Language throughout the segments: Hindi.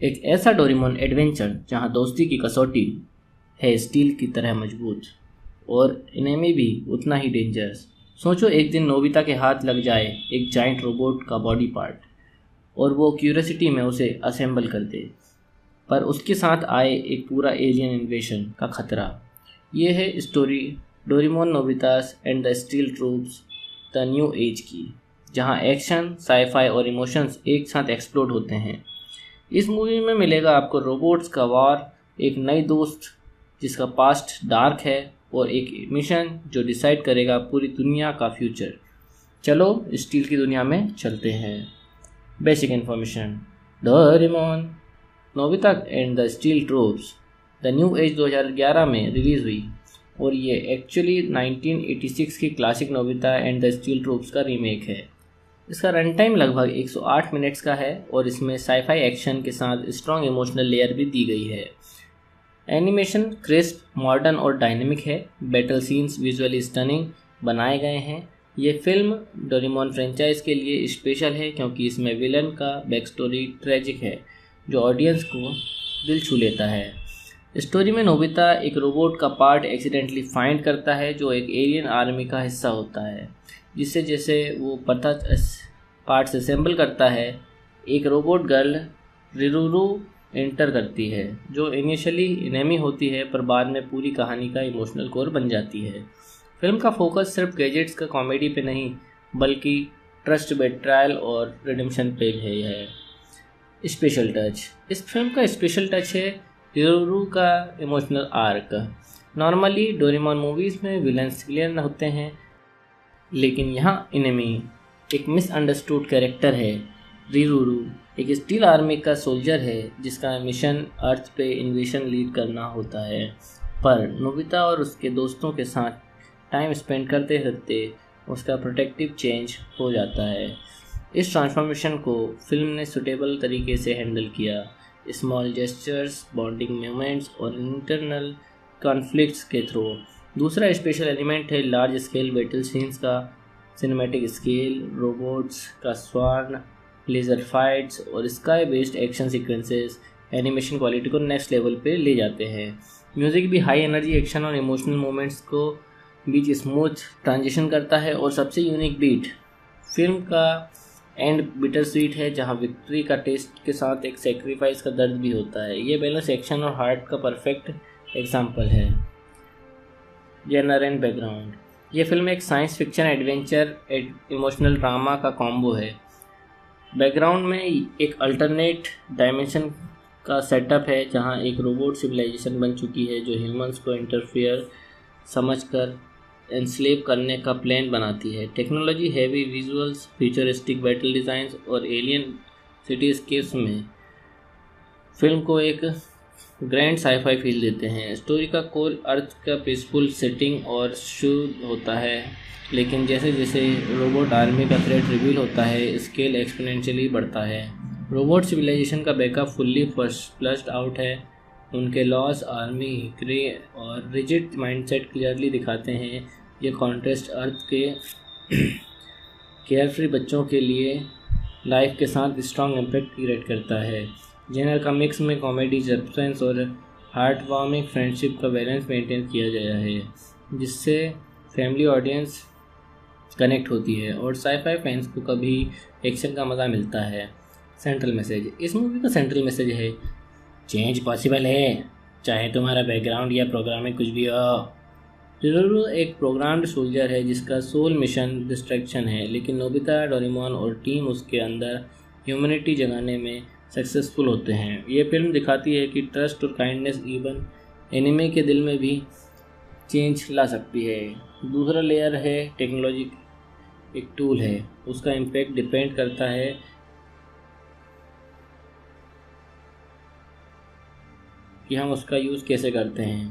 एक ऐसा डोरेमोन एडवेंचर जहां दोस्ती की कसौटी है स्टील की तरह मजबूत और एनिमी भी उतना ही डेंजरस। सोचो एक दिन नोबिता के हाथ लग जाए एक जाइंट रोबोट का बॉडी पार्ट और वो क्यूरियोसिटी में उसे असेंबल कर दे, पर उसके साथ आए एक पूरा एलियन इन्वेशन का खतरा। ये है story Doraemon Nobita's and the steel troops the new age की, जहां एक्शन, साईफाई और इमोशंस एक साथ एक्सप्लोड होते हैं। इस मूवी में मिलेगा आपको रोबोट्स का वार, एक नई दोस्त जिसका पास्ट डार्क है और एक मिशन जो डिसाइड करेगा पूरी दुनिया का फ्यूचर। चलो स्टील की दुनिया में चलते हैं। Basic information. Doraemon Nobita and the steel troops the new as 2011 में रिलीज़ हुई और ये एक्चुअली 1986 की classic Nobita and the steel troops का रीमेक है। इसका रन टाइम लगभग 108 मिनट्स का है और इसमें साईफाई एक्शन के साथ स्ट्रॉन्ग इमोशनल लेयर भी दी गई है। एनिमेशन क्रिस्प, मॉडर्न और डायनेमिक है। बैटल सीन्स विजुअली स्टनिंग बनाए गए हैं। ये फिल्म डोरेमोन फ्रेंचाइज के लिए स्पेशल है क्योंकि इसमें विलन का बैक स्टोरी ट्रेजिक है जो ऑडियंस को दिल छू लेता है। स्टोरी में नोबिता एक रोबोट का पार्ट एक्सीडेंटली फाइंड करता है जो एक एलियन आर्मी का हिस्सा होता है, जिससे जैसे वो पार्ट्स असेंबल करता है, एक रोबोट गर्ल रिरुरू एंटर करती है जो इनिशियली एनिमी होती है पर बाद में पूरी कहानी का इमोशनल कोर बन जाती है। फिल्म का फोकस सिर्फ गैजेट्स का कॉमेडी पे नहीं बल्कि ट्रस्ट, बेट्रायल और रिडेम्पशन पे है। Special touch. इस फिल्म का स्पेशल टच है रिरुरू का emotional arc. Normally Doraemon movies में विलन्स क्लियर होते हैं, लेकिन यहाँ एनिमी एक मिसअंडरस्टूड कैरेक्टर है। रिरुरू एक स्टील आर्मी का सोल्जर है जिसका मिशन अर्थ पे इन्वेशन लीड करना होता है, पर नोबिता और उसके दोस्तों के साथ टाइम स्पेंड करते करते उसका प्रोटेक्टिव चेंज हो जाता है। इस ट्रांसफॉर्मेशन को फिल्म ने सुटेबल तरीके से हैंडल किया। स्मॉल जेस्चर्स, बॉन्डिंग मोमेंट्स और इंटरनल कॉन्फ्लिक्ट्स के थ्रू। दूसरा स्पेशल एलिमेंट है लार्ज स्केल बैटल सीन्स का सिनेमैटिक स्केल, रोबोट्स का स्वान, लेज़र फाइट्स और sky based action sequences animation quality को नेक्स्ट लेवल पे ले जाते हैं। म्यूज़िक भी हाई एनर्जी एक्शन और इमोशनल मोमेंट्स को बीच स्मूथ ट्रांजिशन करता है और सबसे यूनिक बीट फिल्म का एंड बिटर स्वीट है, जहां विक्ट्री का टेस्ट के साथ एक सेक्रीफाइस का दर्द भी होता है। ये बैलेंस एक्शन और हार्ट का परफेक्ट एग्जाम्पल है। Genre and background. ये फिल्म एक science fiction adventure emotional drama का कॉम्बो है। बैकग्राउंड में एक अल्टरनेट डायमेंशन का सेटअप है जहां एक रोबोट सिविलाइजेशन बन चुकी है जो ह्यूमंस को इंटरफेयर समझकर एनस्लेव करने का प्लान बनाती है। Technology heavy visuals, futuristic battle designs और एलियन सिटीस्केप्स में फिल्म को एक ग्रैंड साईफाई फील देते हैं। स्टोरी का कोर अर्थ का पीसफुल सेटिंग और शुद्ध होता है, लेकिन जैसे जैसे रोबोट आर्मी का थ्रेट रिवील होता है स्केल एक्सपोनेंशियली बढ़ता है। रोबोट सिविलाइजेशन का बैकअप फुल्ली फ्लश्ड आउट है। उनके लॉस, आर्मी क्रे और रिजिड माइंडसेट क्लियरली दिखाते हैं। ये कॉन्ट्रास्ट अर्थ के केयरफ्री बच्चों के लिए लाइफ के साथ स्ट्रॉन्ग इम्पैक्ट क्रिएट करता है। जेनर का मिक्स में कॉमेडी, सस्पेंस और हार्ट वार्मिंग फ्रेंडशिप का बैलेंस मेंटेन किया गया है, जिससे फैमिली ऑडियंस कनेक्ट होती है और साईफाई फैंस को कभी एक्शन का मज़ा मिलता है। Central message. इस मूवी का सेंट्रल मैसेज है चेंज पॉसिबल है, चाहे तुम्हारा बैकग्राउंड या प्रोग्रामिंग कुछ भी हो। रिरुरू एक प्रोग्राम्ड सोल्जर है जिसका सोल मिशन डिस्ट्रैक्शन है, लेकिन नोबिता, डोरेमोन और टीम उसके अंदर ह्यूमैनिटी जगाने में सक्सेसफुल होते हैं। ये फिल्म दिखाती है कि ट्रस्ट और काइंडनेस इवन एनिमे के दिल में भी चेंज ला सकती है। दूसरा लेयर है टेक्नोलॉजी एक टूल है, उसका इम्पैक्ट डिपेंड करता है कि हम उसका यूज़ कैसे करते हैं,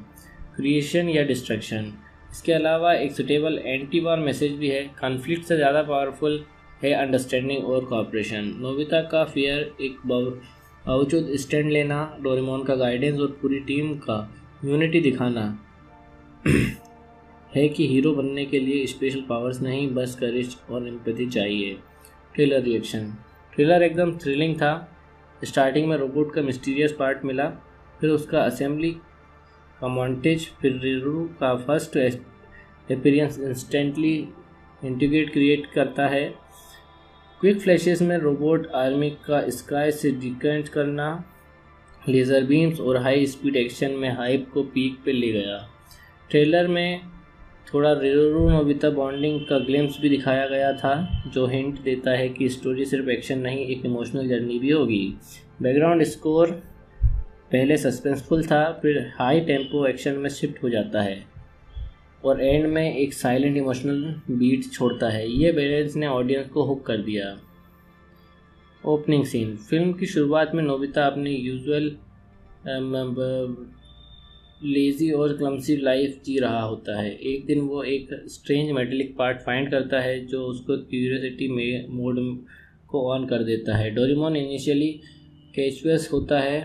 क्रिएशन या डिस्ट्रक्शन। इसके अलावा एक सुटेबल एंटी वॉर मैसेज भी है। कॉन्फ्लिक्ट से ज़्यादा पावरफुल है अंडरस्टैंडिंग और कोऑपरेशन। नोबिता का फियर एक बावजूद स्टैंड लेना, डोरेमोन का गाइडेंस और पूरी टीम का यूनिटी दिखाना है कि हीरो बनने के लिए स्पेशल पावर्स नहीं, बस करेज और एम्पैथी चाहिए। Trailer reaction. ट्रेलर एकदम थ्रिलिंग था। स्टार्टिंग में रोबोट का मिस्टीरियस पार्ट मिला, फिर उसका असेंबली का मॉन्टेज, फिर रिरू का first appearance instantly integrate create करता है। क्विक फ्लैशेस में रोबोट आर्मी का स्काई से डिकेंट करना, लेज़र बीम्स और हाई स्पीड एक्शन में हाइप को पीक पे ले गया। ट्रेलर में थोड़ा रिरू नोबिता बॉन्डिंग का ग्लिम्स भी दिखाया गया था, जो हिंट देता है कि स्टोरी सिर्फ एक्शन नहीं, एक इमोशनल जर्नी भी होगी। बैकग्राउंड स्कोर पहले सस्पेंसफुल था, फिर हाई टेम्पो एक्शन में शिफ्ट हो जाता है और एंड में एक साइलेंट इमोशनल बीट छोड़ता है। ये बैलेंस ने ऑडियंस को हुक कर दिया। Opening scene. फिल्म की शुरुआत में नोबिता अपनी यूजुअल लेजी और क्लमसी लाइफ जी रहा होता है। एक दिन वो एक स्ट्रेंज मेटेलिक पार्ट फाइंड करता है जो उसको क्यूरियोसिटी में मोड को ऑन कर देता है। डोरेमोन इनिशियली कैचुअस होता है,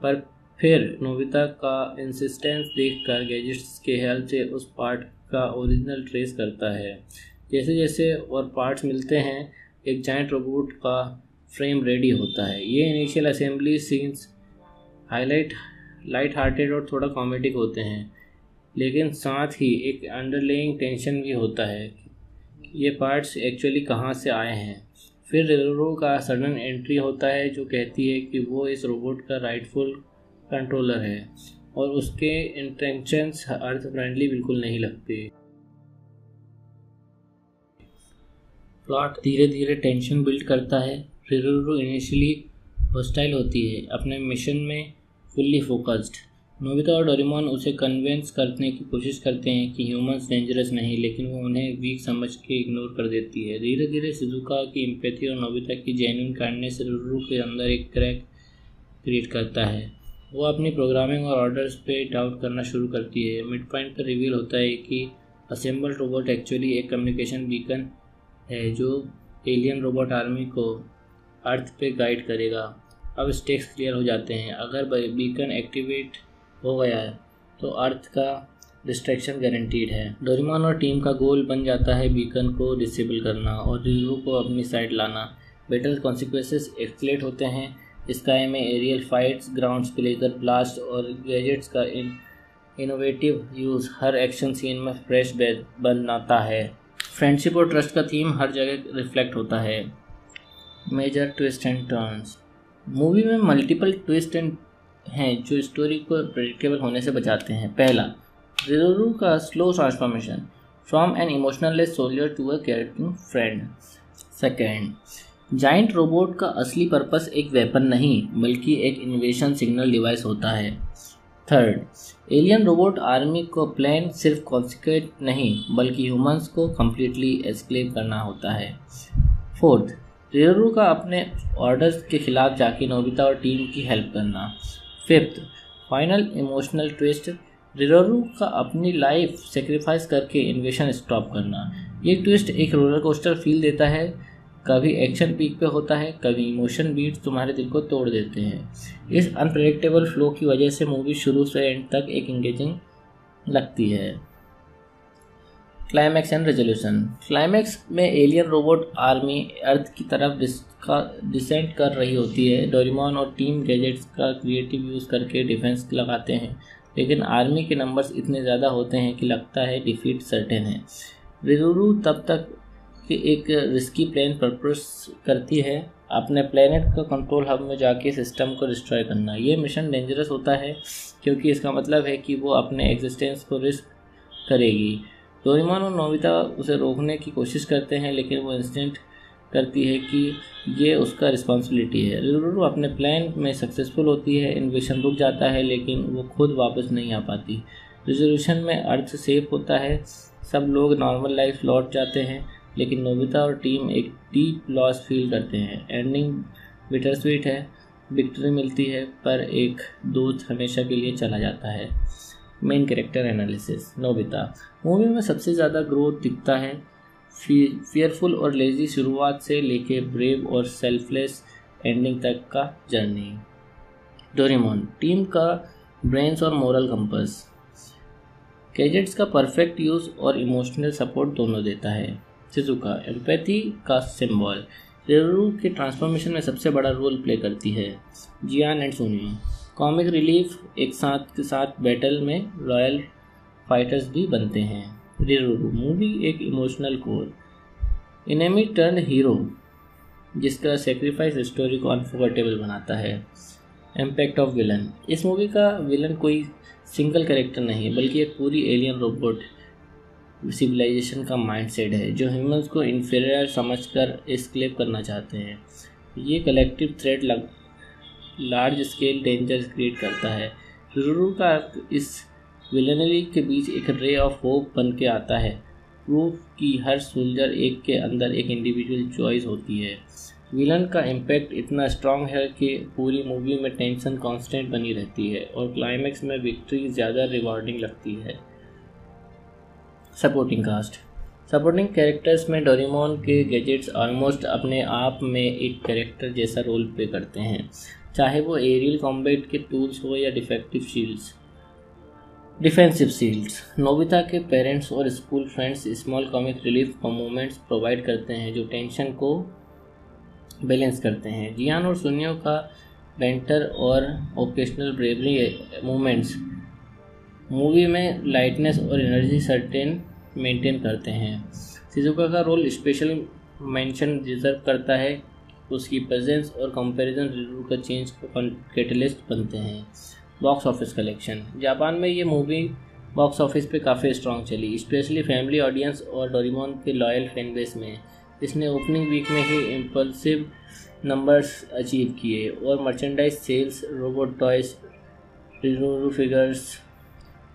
पर फिर नोबिता का इंसिस्टेंस देखकर गैजेट्स के हेल्प से उस पार्ट का ओरिजिनल ट्रेस करता है। जैसे जैसे और पार्ट्स मिलते हैं, एक जायंट रोबोट का फ्रेम रेडी होता है। ये initial assembly scenes light hearted और थोड़ा कॉमेडिक होते हैं, लेकिन साथ ही एक अंडरलेइंग टेंशन भी होता है, ये पार्ट्स एक्चुअली कहाँ से आए हैं। फिर रिरू का सडन एंट्री होता है जो कहती है कि वो इस रोबोट का राइटफुल कंट्रोलर है और उसके इंटेंशंस अर्थ फ्रेंडली बिल्कुल नहीं लगते। प्लॉट धीरे धीरे टेंशन बिल्ड करता है। रिरू इनिशियली हॉस्टाइल होती है, अपने मिशन में फुल्ली फोकस्ड। नोबिता और डोरेमोन उसे कन्विंस करने की कोशिश करते हैं कि ह्यूमंस डेंजरस नहीं, लेकिन वो उन्हें वीक समझ के इग्नोर कर देती है। धीरे धीरे शिजुका की एम्पैथी और नोबिता की जेन्युइन काइंडनेस रिरू के अंदर एक क्रैक क्रिएट करता है। वो अपनी प्रोग्रामिंग और ऑर्डर्स पे डाउट करना शुरू करती है। मिड पॉइंट पर रिवील होता है कि असेंबल्ड रोबोट एक्चुअली एक कम्युनिकेशन बीकन है जो एलियन रोबोट आर्मी को अर्थ पे गाइड करेगा। अब स्टेक्स क्लियर हो जाते हैं। अगर बीकन एक्टिवेट हो गया है तो अर्थ का डिस्ट्रैक्शन गारंटीड है। डोरेमोन और टीम का गोल बन जाता है बीकन को डिसेबल करना और रिरू को अपनी साइड लाना। बैटल कॉन्सिक्वेंसेस एक्सलेट होते हैं। स्काई में एरियल फाइट्स, ग्राउंड्स पे लेजर ब्लास्ट और गैजेट्स का इनोवेटिव यूज़ हर एक्शन सीन में फ्रेश बनाता है। फ्रेंडशिप और ट्रस्ट का थीम हर जगह रिफ्लेक्ट होता है। Major twist and turns. Movie में मल्टीपल ट्विस्ट एंड हैं जो स्टोरी को प्रेडिक्टेबल होने से बचाते हैं। पहला, रिरू का slow transformation from an emotionless soldier to a caring friend. Second, giant robot का असली पर्पस एक वेपन नहीं बल्कि एक इन्वेशन सिग्नल डिवाइस होता है। थर्ड, एलियन रोबोट आर्मी को प्लान सिर्फ कॉन्सिक्वेंट नहीं बल्कि ह्यूमंस को कम्प्लीटली एस्क्लेव करना होता है। फोर्थ, रिरू का अपने ऑर्डर्स के खिलाफ जाके नोबिता और टीम की हेल्प करना। फिफ्थ, फाइनल इमोशनल ट्विस्ट, रिरू का अपनी लाइफ सेक्रीफाइस करके इन्वेशन स्टॉप करना। ये ट्विस्ट एक रोलर कोस्टर फील देता है, कभी एक्शन पीक पे होता है, कभी इमोशन बीट्स तुम्हारे दिल को तोड़ देते हैं। इस अनप्रेडिक्टेबल फ्लो की वजह से मूवी शुरू से एंड तक एक एंगेजिंग लगती है। Climax and resolution. क्लाइमैक्स में एलियन रोबोट आर्मी अर्थ की तरफ डिसेंट कर रही होती है। डोरेमोन और टीम गैजेट्स का क्रिएटिव यूज़ करके डिफेंस लगाते हैं, लेकिन आर्मी के नंबर्स इतने ज़्यादा होते हैं कि लगता है डिफीट सर्टेन है। रिरू तब तक कि एक रिस्की प्लान प्रपोज करती है, अपने प्लेनेट का कंट्रोल हब में जाके सिस्टम को डिस्ट्रॉय करना। ये मिशन डेंजरस होता है क्योंकि इसका मतलब है कि वो अपने एग्जिस्टेंस को रिस्क करेगी। डोरेमोन और नोबिता उसे रोकने की कोशिश करते हैं, लेकिन वो इंस्टेंट करती है कि ये उसका रिस्पॉन्सिबिलिटी है। रिरू अपने प्लान में सक्सेसफुल होती है, इन्वेशन रुक जाता है, लेकिन वो खुद वापस नहीं आ पाती। रिजोल्यूशन में अर्थ सेफ होता है, सब लोग नॉर्मल लाइफ लौट जाते हैं, लेकिन नोबिता और टीम एक डीप लॉस फील करते हैं। एंडिंग बिटर स्वीट है, विक्ट्री मिलती है, पर एक दोस्त हमेशा के लिए चला जाता है। Main character analysis. Nobita movie में सबसे ज़्यादा ग्रोथ दिखता है, फियरफुल और लेजी शुरुआत से लेके ब्रेव और सेल्फलेस एंडिंग तक का जर्नी। डोरेमोन टीम का ब्रेन्स और मोरल कंपस, गैजेट्स का परफेक्ट यूज़ और इमोशनल सपोर्ट दोनों देता है। शिजुका एम्पैथी का सिंबल, रिरुरू के ट्रांसफॉर्मेशन में सबसे बड़ा रोल प्ले करती है जियान एंड सुनियो। कॉमिक रिलीफ एक साथ के साथ बैटल में रॉयल फाइटर्स भी बनते हैं। रिरुरू मूवी एक emotional core, enemy turn hero जिसका सेक्रीफाइस स्टोरी को अनफॉरगेटेबल बनाता है। इम्पैक्ट ऑफ विलन, इस मूवी का विलन कोई सिंगल कैरेक्टर नहीं है बल्कि एक पूरी एलियन रोबोट सिविलाइजेशन का माइंडसेट है जो ह्यूमंस को इन्फीरियर समझकर एस्केप करना चाहते हैं। ये collective threat large scale danger create करता है। रिरुरू का इस विलनरी के बीच एक रे ऑफ होप बन के आता है, प्रूफ कि हर सोल्जर एक के अंदर एक इंडिविजुअल चॉइस होती है। विलन का इम्पैक्ट इतना स्ट्रॉन्ग है कि पूरी मूवी में टेंशन कांस्टेंट बनी रहती है और क्लाइमैक्स में विक्ट्री ज़्यादा रिवॉर्डिंग लगती है। सपोर्टिंग कास्ट, सपोर्टिंग कैरेक्टर्स में डोरेमोन के गैजेट्स ऑलमोस्ट अपने आप में एक कैरेक्टर जैसा रोल प्ले करते हैं, चाहे वो एरियल कॉम्बैट के टूल्स हो या डिफेंसिव शील्ड्स। नोबिता के पेरेंट्स और school friends small comic relief moments provide करते हैं जो टेंशन को बैलेंस करते हैं। जियान और सुनियो का बेंटर और ओकेशनल ब्रेवरी मोमेंट्स मूवी में लाइटनेस और एनर्जी सर्टेन मेंटेन करते हैं। शिजुका का रोल स्पेशल मेंशन डिजर्व करता है, उसकी प्रेजेंस और कंपैरिजन रिव्यू का चेंज को कैटलिस्ट बनते हैं। बॉक्स ऑफिस कलेक्शन, जापान में ये मूवी बॉक्स ऑफिस पे काफ़ी स्ट्रॉन्ग चली, स्पेशली फैमिली ऑडियंस और डोरेमोन के लॉयल फैन बेस में। इसने ओपनिंग वीक में ही इम्पल्सिव नंबर्स अचीव किए और मर्चेंडाइज सेल्स, रोबोट टॉयज, रिरुरू फिगर्स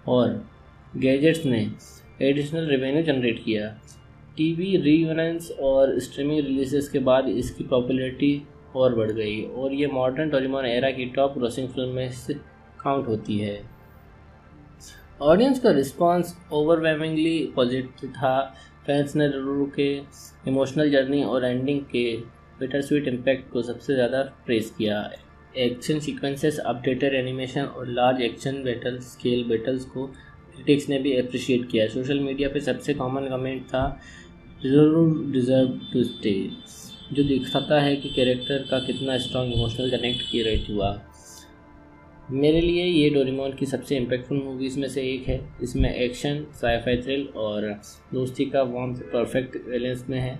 और गैजेट्स ने एडिशनल रेवेन्यू जनरेट किया। टीवी रीयूनियंस और स्ट्रीमिंग रिलीजेस के बाद इसकी पॉपुलैरिटी और बढ़ गई और ये मॉडर्न डोरेमोन एरा की टॉप ग्रॉसिंग फिल्म में से काउंट होती है। ऑडियंस का रिस्पांस ओवरवेलमिंगली पॉजिटिव था। फैंस ने रिरुरू के इमोशनल जर्नी और एंडिंग के बिटर स्वीट इम्पैक्ट को सबसे ज़्यादा प्रेस किया। एक्शन सीक्वेंसेस, अपडेटेड एनिमेशन और लार्ज एक्शन स्केल बैटल्स को क्रिटिक्स ने भी अप्रिशिएट किया। सोशल मीडिया पे सबसे कॉमन कमेंट था रिरुरू डिजर्व टू स्टे, जो दिखाता है कि कैरेक्टर का कितना स्ट्रॉन्ग इमोशनल कनेक्ट क्रिएट हुआ। मेरे लिए ये डोरेमोन की सबसे इम्पैक्टफुल मूवीज़ में से एक है। इसमें एक्शन, साइ-फाई थ्रिल और दोस्ती का वार्मथ परफेक्ट बैलेंस में है।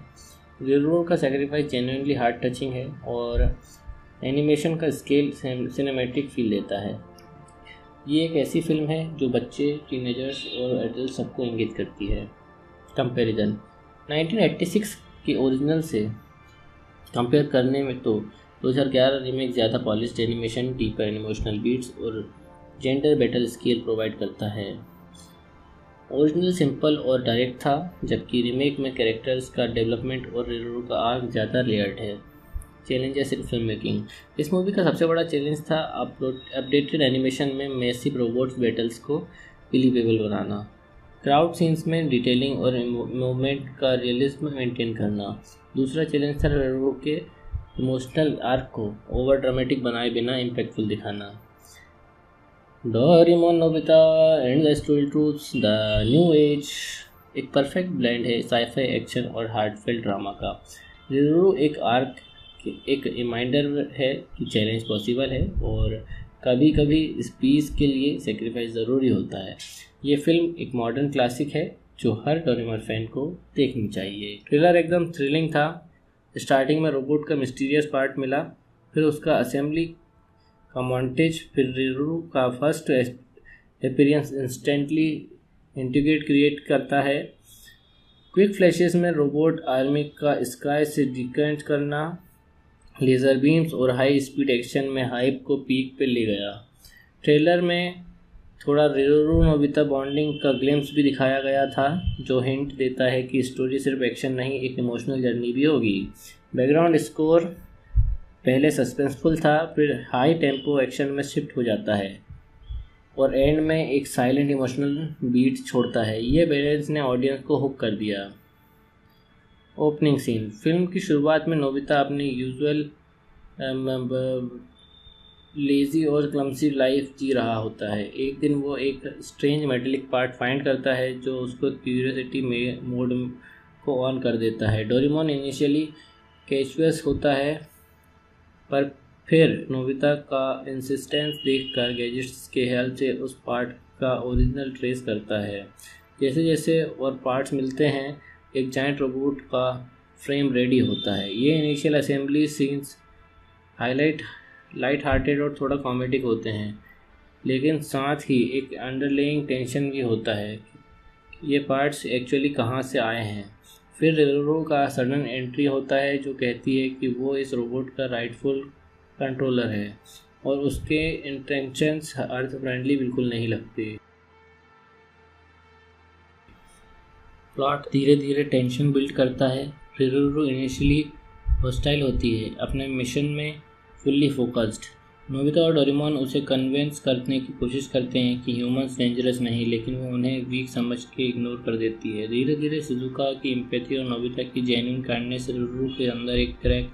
रिरुरू का सैक्रिफाइस जेन्युइनली हार्ट टचिंग है और एनिमेशन का स्केल सिनेमैटिक फील देता है। ये एक ऐसी फिल्म है जो बच्चे, टीनेजर्स और एडल्ट सबको इंगित करती है। कंपैरिजन, 1986 के ओरिजिनल से कंपेयर करने में तो 2011 रीमेक ज़्यादा polished animation, deeper emotional beats और जेंडर बैटल स्केल प्रोवाइड करता है। ओरिजिनल सिंपल और डायरेक्ट था, जबकि रीमेक में कैरेक्टर्स का डेवलपमेंट और रिरुरू का आर्क ज़्यादा लेयर्ड है। चैलेंजेस इन फिल्म मेकिंग, इस मूवी का सबसे बड़ा चैलेंज था अपडेटेड एनिमेशन में मैसिव रोबोट्स बैटल्स को बिलीवेबल बनाना, क्राउड सीन्स में डिटेलिंग और मूवमेंट का रियलिज्म मेंटेन करना। दूसरा चैलेंज था रिरुरू के इमोशनल आर्क को ओवर ड्रामेटिक बनाए बिना इम्पैक्टफुल दिखाना। Doraemon Nobita and the story truths the new as एक परफेक्ट ब्लेंड है साइ-फाई एक्शन और हार्टफेल्ट ड्रामा का। रिरुरू एक रिमाइंडर है कि चैलेंज पॉसिबल है और कभी कभी इस पीस के लिए सेक्रीफाइस ज़रूरी होता है। ये फिल्म एक मॉडर्न क्लासिक है जो हर डोरेमोन फैन को देखनी चाहिए। ट्रेलर एकदम थ्रिलिंग था। स्टार्टिंग में रोबोट का मिस्टीरियस पार्ट मिला, फिर उसका असेंबली का मॉन्टेज, फिर रिरुरू का first appearance instantly integrate create करता है। क्विक फ्लैशेस में रोबोट आर्मी का स्काई से डिकेंट करना, लेज़र बीम्स और हाई स्पीड एक्शन में हाइप को पीक पे ले गया। ट्रेलर में थोड़ा रिरुरू नोबिता बॉन्डिंग का ग्लिम्स भी दिखाया गया था, जो हिंट देता है कि स्टोरी सिर्फ एक्शन नहीं, एक इमोशनल जर्नी भी होगी। बैकग्राउंड स्कोर पहले सस्पेंसफुल था, फिर हाई टेम्पो एक्शन में शिफ्ट हो जाता है और एंड में एक साइलेंट इमोशनल बीट छोड़ता है। ये बैलेंस ने ऑडियंस को हुक कर दिया। ओपनिंग सीन, फिल्म की शुरुआत में नोबिता अपनी यूजुअल लेजी और क्लमसी लाइफ जी रहा होता है। एक दिन वो एक स्ट्रेंज मेटेलिक पार्ट फाइंड करता है जो उसको क्यूरियोसिटी में मोड को ऑन कर देता है। डोरेमोन इनिशियली कैचुअस होता है, पर फिर नोबिता का इंसिस्टेंस देखकर गैजेट्स के हेल्प से उस पार्ट का ओरिजिनल ट्रेस करता है। जैसे जैसे और पार्ट्स मिलते हैं, एक जायंट रोबोट का फ्रेम रेडी होता है। ये initial assembly scenes light hearted और थोड़ा कॉमेडिक होते हैं, लेकिन साथ ही एक अंडरलेइंग टेंशन भी होता है, ये पार्ट्स एक्चुअली कहाँ से आए हैं। फिर रिजर्वो का सडन एंट्री होता है जो कहती है कि वो इस रोबोट का राइटफुल कंट्रोलर है और उसके इंटेंशंस अर्थ फ्रेंडली बिल्कुल नहीं लगते। प्लॉट धीरे धीरे टेंशन बिल्ड करता है। रिजर्वो इनिशियली हॉस्टाइल होती है, अपने मिशन में फुल्ली फोकस्ड। नोबिता और डोरेमोन उसे कन्विंस करने की कोशिश करते हैं कि ह्यूमंस डेंजरस नहीं, लेकिन वो उन्हें वीक समझ के इग्नोर कर देती है। धीरे धीरे शिजुका की एम्पैथी और नोबिता की जेन्युइन काइंडनेस रिजर्वो के अंदर एक क्रैक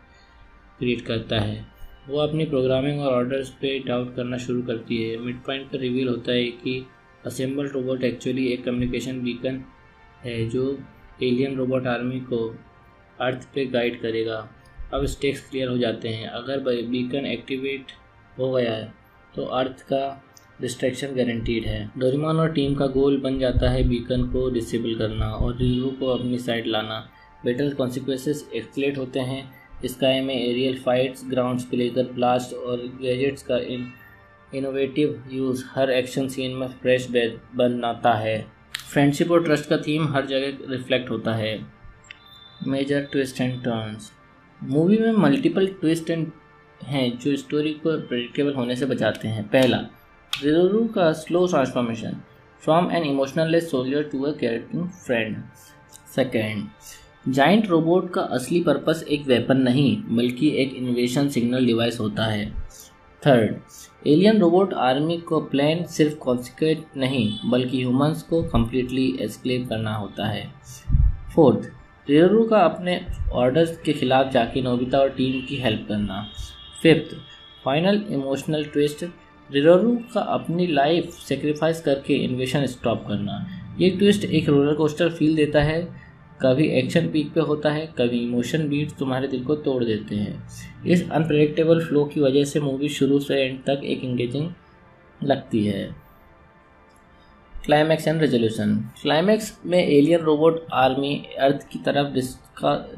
क्रिएट करता है। वो अपनी प्रोग्रामिंग और ऑर्डर्स पे डाउट करना शुरू करती है। मिड पॉइंट पर रिवील होता है कि असेंबल रोबोट एक्चुअली एक कम्युनिकेशन बीकन है जो एलियन रोबोट आर्मी को अर्थ पे गाइड करेगा। अब स्टेक्स क्लियर हो जाते हैं। अगर बीकन एक्टिवेट हो गया है तो अर्थ का डिस्ट्रैक्शन गारंटीड है। डोरेमोन और टीम का गोल बन जाता है बीकन को डिसेबल करना और रिजर्वो को अपनी साइड लाना। बैटल कॉन्सिक्वेंसेस एक्सलेट होते हैं। स्काई में एरियल फाइट्स, ग्राउंड्स पे लेजर ब्लास्ट और गैजेट्स का इनोवेटिव यूज़ हर एक्शन सीन में फ्रेश बनाता है। फ्रेंडशिप और ट्रस्ट का थीम हर जगह रिफ्लेक्ट होता है। Major twist and turns. Movie में मल्टीपल ट्विस्ट एंड हैं जो स्टोरी को प्रेडिक्टेबल होने से बचाते हैं। पहला, रिजर्वो का slow transformation from an emotionless soldier to a caring friend. Second, giant robot का असली पर्पस एक वेपन नहीं बल्कि एक इन्वेशन सिग्नल डिवाइस होता है। थर्ड, एलियन रोबोट आर्मी को प्लान सिर्फ कॉन्सिक्वेट नहीं बल्कि ह्यूमंस को कम्प्लीटली एस्क्लेव करना होता है। फोर्थ, रिजर्वो का अपने ऑर्डर्स के खिलाफ जाके नोबिता और टीम की हेल्प करना। Fifth, final emotional twist, reservoir का अपनी लाइफ सेक्रीफाइस करके इन्वेशन स्टॉप करना। ये ट्विस्ट एक रोलर कोस्टर फील देता है, कभी एक्शन पीक पे होता है, कभी इमोशन बीट्स तुम्हारे दिल को तोड़ देते हैं। इस अनप्रेडिक्टेबल फ्लो की वजह से मूवी शुरू से एंड तक एक एंगेजिंग लगती है। Climax and resolution. क्लाइमैक्स में एलियन रोबोट आर्मी अर्थ की तरफ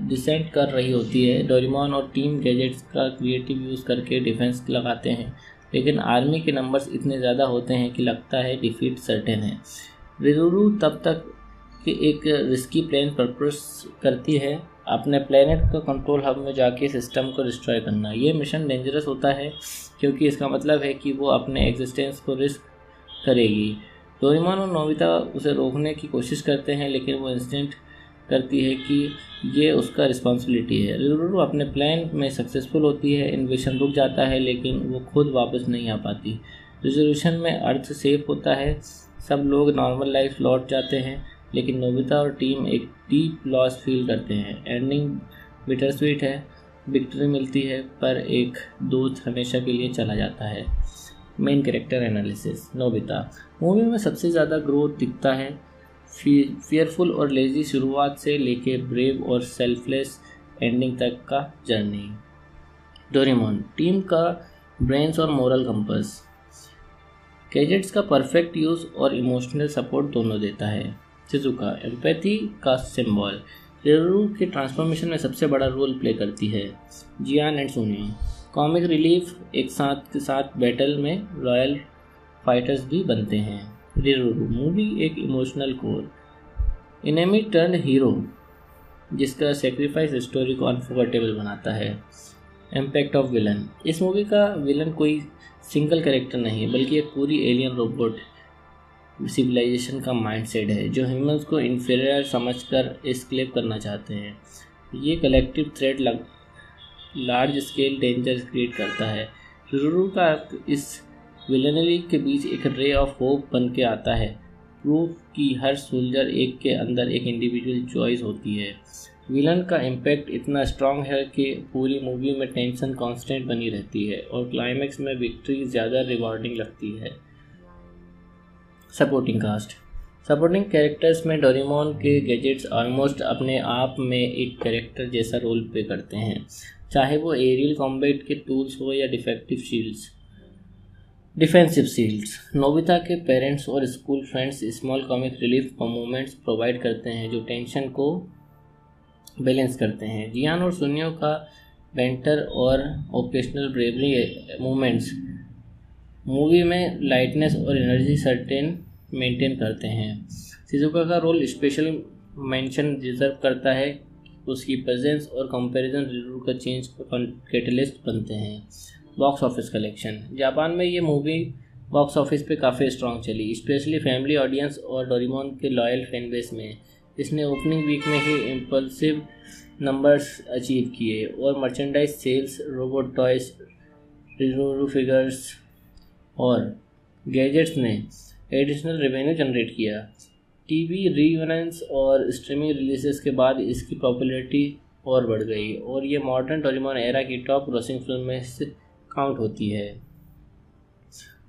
डिसेंट कर रही होती है। डोरेमोन और टीम गैजेट्स का क्रिएटिव यूज़ करके डिफेंस लगाते हैं, लेकिन आर्मी के नंबर्स इतने ज़्यादा होते हैं कि लगता है डिफीट सर्टेन है। रिजर्वो तब तक कि एक रिस्की प्लान प्रपोज करती है, अपने प्लेनेट का कंट्रोल हब में जाके सिस्टम को डिस्ट्रॉय करना। ये मिशन डेंजरस होता है क्योंकि इसका मतलब है कि वो अपने एग्जिस्टेंस को रिस्क करेगी। डोरेमोन और नोबिता उसे रोकने की कोशिश करते हैं, लेकिन वो इंस्टेंट करती है कि ये उसका रिस्पॉन्सिबिलिटी है। रिजर्वो अपने प्लान में सक्सेसफुल होती है, इन्वेशन रुक जाता है, लेकिन वो खुद वापस नहीं आ पाती। रिजोल्यूशन में अर्थ सेफ होता है, सब लोग नॉर्मल लाइफ लौट जाते हैं, लेकिन नोबिता और टीम एक डीप लॉस फील करते हैं। एंडिंग बिटर स्वीट है, विक्ट्री मिलती है, पर एक दोस्त हमेशा के लिए चला जाता है। Main character analysis. Nobita movie में सबसे ज़्यादा ग्रोथ दिखता है, फियरफुल और लेजी शुरुआत से लेके ब्रेव और सेल्फलेस एंडिंग तक का जर्नी। डोरेमोन टीम का ब्रेन्स और मोरल कंपस, गैजेट्स का परफेक्ट यूज़ और इमोशनल सपोर्ट दोनों देता है। शिजुका एम्पैथी का सिंबल, रिजर्वो के ट्रांसफॉर्मेशन में सबसे बड़ा रोल प्ले करती है। जियान एंड सुनियो कॉमिक रिलीफ एक साथ के साथ बैटल में रॉयल फाइटर्स भी बनते हैं। रिजर्वो मूवी एक emotional core, enemy turn hero जिसका सेक्रीफाइस स्टोरी को अनफॉरगेटेबल बनाता है। इम्पैक्ट ऑफ विलन, इस मूवी का विलन कोई सिंगल कैरेक्टर नहीं बल्कि एक पूरी एलियन रोबोट सिविलाइजेशन का माइंडसेट है जो ह्यूमंस को इन्फीरियर समझकर एस्केप करना चाहते हैं। ये collective threat large scale danger create करता है। रिजर्वो का इस विलनरी के बीच एक रे ऑफ होप बन के आता है, प्रूफ कि हर सोल्जर एक के अंदर एक इंडिविजुअल चॉइस होती है। विलन का इम्पैक्ट इतना स्ट्रॉन्ग है कि पूरी मूवी में टेंशन कांस्टेंट बनी रहती है और क्लाइमैक्स में विक्ट्री ज़्यादा रिवॉर्डिंग लगती है। सपोर्टिंग कास्ट, सपोर्टिंग कैरेक्टर्स में डोरेमोन के गैजेट्स ऑलमोस्ट अपने आप में एक कैरेक्टर जैसा रोल प्ले करते हैं, चाहे वो एरियल कॉम्बैट के टूल्स हो या डिफेंसिव शील्ड्स। नोबिता के पेरेंट्स और school friends small comic relief moments provide करते हैं जो टेंशन को बैलेंस करते हैं। जियान और सुनियो का बेंटर और ओकेशनल ब्रेवरी मोमेंट्स मूवी में लाइटनेस और एनर्जी सर्टेन मेंटेन करते हैं। शिजुका का रोल स्पेशल मेंशन डिजर्व करता है, उसकी प्रेजेंस और कंपैरिजन रिव्यू का चेंज कैटलिस्ट बनते हैं। Box office collection. जापान में ये मूवी बॉक्स ऑफिस पे काफ़ी स्ट्रॉन्ग चली, स्पेशली फैमिली ऑडियंस और डोरेमोन के लॉयल फैन बेस में। इसने ओपनिंग वीक में ही इम्पल्सिव नंबर्स अचीव किए और मर्चेंडाइज सेल्स, रोबोट टॉयज, रिजोरू फिगर्स और गैजेट्स ने एडिशनल रेवेन्यू जनरेट किया। टीवी रीवनन्स और स्ट्रीमिंग रिलीजेस के बाद इसकी पॉपुलैरिटी और बढ़ गई और ये मॉडर्न डोरेमोन एरा की टॉप ग्रॉसिंग फिल्म में से काउंट होती है।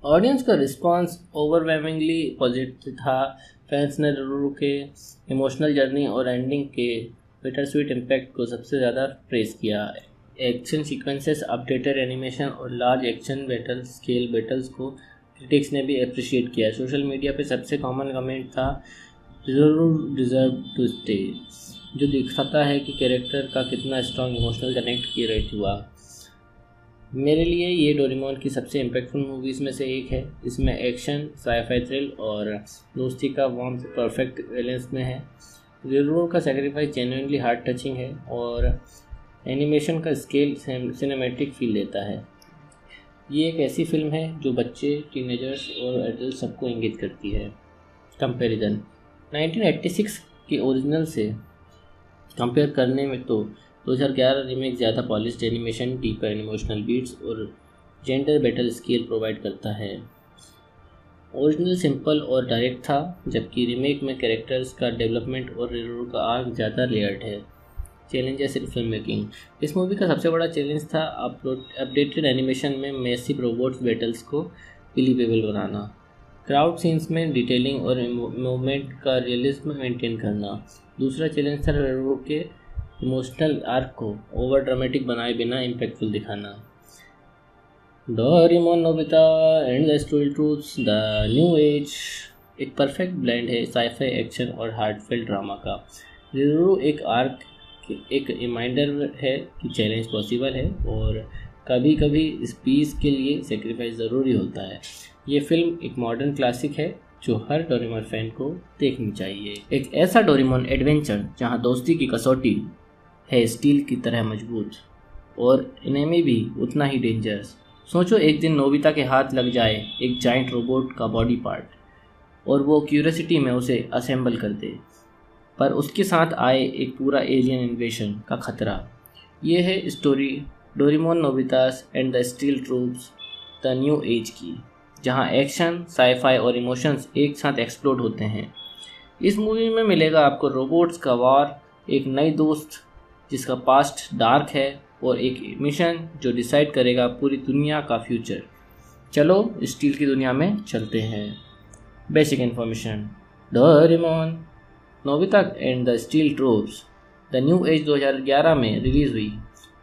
ऑडियंस का रिस्पांस ओवरवेलमिंगली पॉजिटिव था। फैंस ने रिव्यू के इमोशनल जर्नी और एंडिंग के बिटरस्वीट इम्पैक्ट को सबसे ज़्यादा प्रेस किया। एक्शन सीक्वेंसेस, अपडेटेड एनिमेशन और लार्ज एक्शन स्केल बैटल्स को क्रिटिक्स ने भी अप्रिशिएट किया। सोशल मीडिया पे सबसे कॉमन कमेंट था डिजर्व टू स्टे, जो दिखाता है कि कैरेक्टर का कितना स्ट्रॉन्ग इमोशनल कनेक्ट किया हुआ। मेरे लिए ये डोरेमोन की सबसे इम्पैक्टफुल मूवीज़ में से एक है। इसमें एक्शन, साई-फाई थ्रिल और दोस्ती का वार्म परफेक्ट बैलेंस में है। रिजोरू का सैक्रिफाइस जेन्युइनली हार्ट टचिंग है और एनिमेशन का स्केल सिनेमैटिक फील देता है। ये एक ऐसी फिल्म है जो बच्चे, टीनेजर्स और एडल्ट सबको इंगित करती है। कंपैरिजन 1986 के ओरिजिनल से कंपेयर करने में तो 2011 रीमेक ज़्यादा polished animation, deeper emotional beats और जेंडर बैटल स्केल प्रोवाइड करता है। ओरिजिनल सिंपल और डायरेक्ट था, जबकि रीमेक में कैरेक्टर्स का डेवलपमेंट और रिव्यू का आर्क ज़्यादा लेयर्ड है। Challenges in film making. इस मूवी का सबसे बड़ा चैलेंज था अपडेटेड एनिमेशन में मैसिव रोबोट्स बैटल्स को बिलीवेबल बनाना, क्राउड सीन्स में डिटेलिंग और मूवमेंट का रियलिज्म मेंटेन करना। दूसरा चैलेंज था रिव्यू के इमोशनल आर्क को ओवर ड्रामेटिक बनाए बिना इम्पैक्टफुल दिखाना। Doraemon Nobita and the story truths the new as एक परफेक्ट ब्लेंड है साई-फाई एक्शन और हार्टफेल्ट ड्रामा का। रिव्यू एक रिमाइंडर है कि चैलेंज पॉसिबल है और कभी कभी इस पीस के लिए सेक्रीफाइस ज़रूरी होता है। ये फिल्म एक मॉडर्न क्लासिक है जो हर डोरेमोन फैन को देखनी चाहिए। एक ऐसा डोरेमोन एडवेंचर जहां दोस्ती की कसौटी है स्टील की तरह मजबूत और एनिमी भी उतना ही डेंजरस। सोचो एक दिन नोबिता के हाथ लग जाए एक जाइंट रोबोट का बॉडी पार्ट और वो क्यूरियोसिटी में उसे असेंबल कर दे, पर उसके साथ आए एक पूरा एलियन इन्वेशन का खतरा। ये है story Doraemon Nobita's and the steel troops the new age की, जहां एक्शन, साई-फाई और इमोशंस एक साथ एक्सप्लोड होते हैं। इस मूवी में मिलेगा आपको रोबोट्स का वार, एक नई दोस्त जिसका पास्ट डार्क है और एक मिशन जो डिसाइड करेगा पूरी दुनिया का फ्यूचर। चलो स्टील की दुनिया में चलते हैं। Basic information. Doraemon Nobita and the steel troops the new as 2011 में रिलीज़ हुई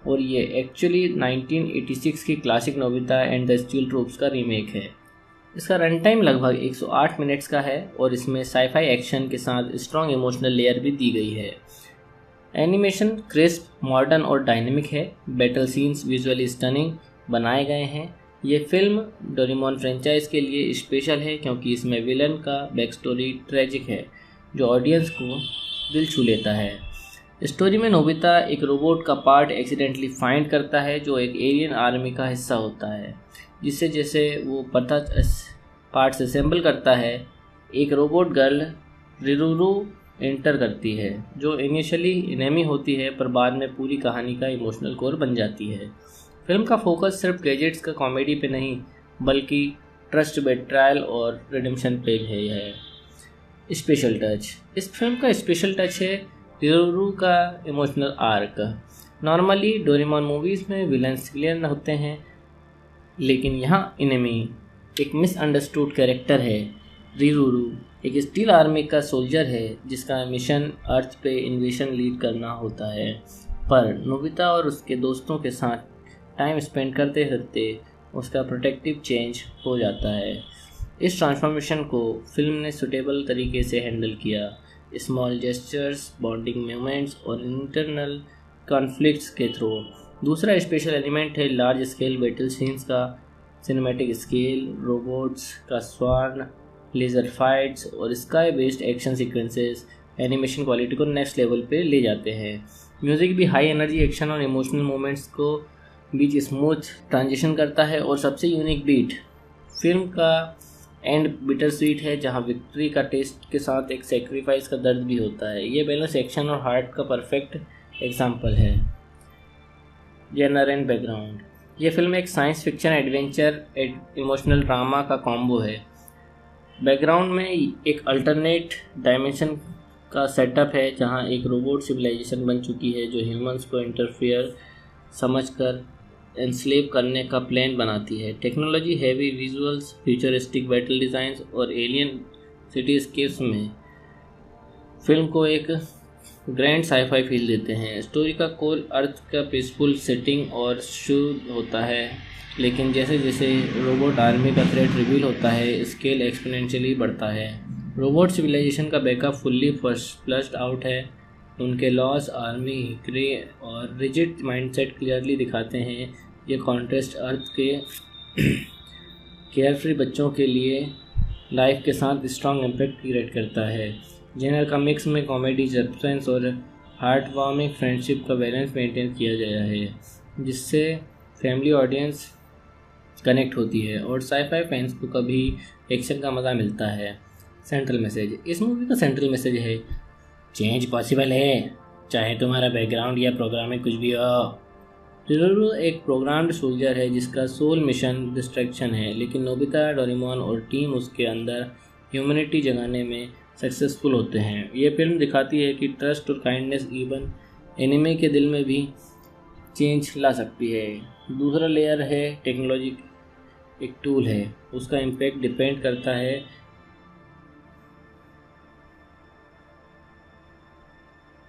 और ये एक्चुअली 1986 की classic Nobita and the steel troops का रीमेक है। इसका रन टाइम लगभग 108 मिनट्स का है और इसमें साई-फाई एक्शन के साथ स्ट्रॉन्ग इमोशनल लेयर भी दी गई है। एनिमेशन क्रिस्प, मॉडर्न और डायनेमिक है। बैटल सीन्स विजुअली स्टनिंग बनाए गए हैं। ये फिल्म डोरेमोन फ्रेंचाइज के लिए स्पेशल है क्योंकि इसमें विलन का बैक स्टोरी ट्रेजिक है जो ऑडियंस को दिल छू लेता है। स्टोरी में नोबिता एक रोबोट का पार्ट एक्सीडेंटली फाइंड करता है जो एक एलियन आर्मी का हिस्सा होता है। जिससे जैसे वो पार्ट्स असेंबल करता है, एक रोबोट गर्ल रिरूरू एंटर करती है जो इनिशियली एनिमी होती है पर बाद में पूरी कहानी का इमोशनल कोर बन जाती है। फिल्म का फोकस सिर्फ गैजेट्स का कॉमेडी पे नहीं बल्कि ट्रस्ट, बेट्रायल और रिडेम्पशन पे है। Special touch. इस फिल्म का स्पेशल टच है रिरूरू का emotional arc. Normally Doraemon movies में विलन्स क्लियर होते हैं, लेकिन यहाँ एनिमी एक मिसअंडरस्टूड कैरेक्टर है रिरुरू एक स्टील आर्मी का सोल्जर है जिसका मिशन अर्थ पे इन्वेशन लीड करना होता है, पर नोबिता और उसके दोस्तों के साथ टाइम स्पेंड करते करते उसका प्रोटेक्टिव चेंज हो जाता है। इस ट्रांसफॉर्मेशन को फिल्म ने सुटेबल तरीके से हैंडल किया। स्मॉल जेस्चर्स, बॉन्डिंग मोमेंट्स और इंटरनल कॉन्फ्लिक्ट्स के थ्रू। दूसरा स्पेशल एलिमेंट है लार्ज स्केल बैटल सीन्स का सिनेमैटिक स्केल, रोबोट्स का स्वान, लेज़र फाइट्स और sky based action sequences animation quality को नेक्स्ट लेवल पे ले जाते हैं। म्यूज़िक भी हाई एनर्जी एक्शन और इमोशनल मोमेंट्स को बीच स्मूथ ट्रांजिशन करता है। और सबसे यूनिक बीट फिल्म का एंड बिटर स्वीट है, जहाँ विक्ट्री का टेस्ट के साथ एक सेक्रीफाइस का दर्द भी होता है। ये बैलेंस एक्शन और हार्ट का परफेक्ट एग्जाम्पल है। जेनर एंड बैकग्राउंड, ये फिल्म एक science fiction adventure emotional drama का कॉम्बो है। बैकग्राउंड में एक अल्टरनेट डायमेंशन का सेटअप है जहां एक रोबोट सिविलाइजेशन बन चुकी है जो ह्यूमंस को इंटरफियर समझकर एनस्लेव करने का प्लान बनाती है। Technology heavy visuals, futuristic battle designs और एलियन सिटीस्केप्स में फिल्म को एक ग्रैंड साईफाई फील देते हैं। स्टोरी का कोर अर्थ का पीसफुल सेटिंग और शुरू होता है, लेकिन जैसे जैसे रोबोट आर्मी का थ्रेट रिवील होता है स्केल एक्सपोनेंशियली बढ़ता है। रोबोट सिविलाइजेशन का बैकअप फुल्ली फ्लश्ड आउट है। उनके लॉस, आर्मी हिकरी और रिजिड माइंडसेट क्लियरली दिखाते हैं। ये कॉन्ट्रास्ट अर्थ के केयरफ्री बच्चों के लिए लाइफ के साथ स्ट्रॉन्ग इम्पैक्ट क्रिएट करता है। जेनर का मिक्स में कॉमेडी, सस्पेंस और हार्ट वार्मिंग फ्रेंडशिप का बैलेंस मेंटेन किया गया है, जिससे फैमिली ऑडियंस कनेक्ट होती है और साईफाई फैंस को कभी एक्शन का मज़ा मिलता है। सेंट्रल मैसेज, इस मूवी का सेंट्रल मैसेज है चेंज पॉसिबल है, चाहे तुम्हारा बैकग्राउंड या प्रोग्रामिंग कुछ भी हो। रिरुरू एक प्रोग्राम्ड सोल्जर है जिसका सोल मिशन डिस्ट्रैक्शन है, लेकिन नोबिता, डोरेमोन और टीम उसके अंदर ह्यूमैनिटी जगाने में सक्सेसफुल होते हैं। ये फिल्म दिखाती है कि ट्रस्ट और काइंडनेस इवन एनिमे के दिल में भी चेंज ला सकती है। दूसरा लेयर है टेक्नोलॉजी एक टूल है, उसका इम्पैक्ट डिपेंड करता है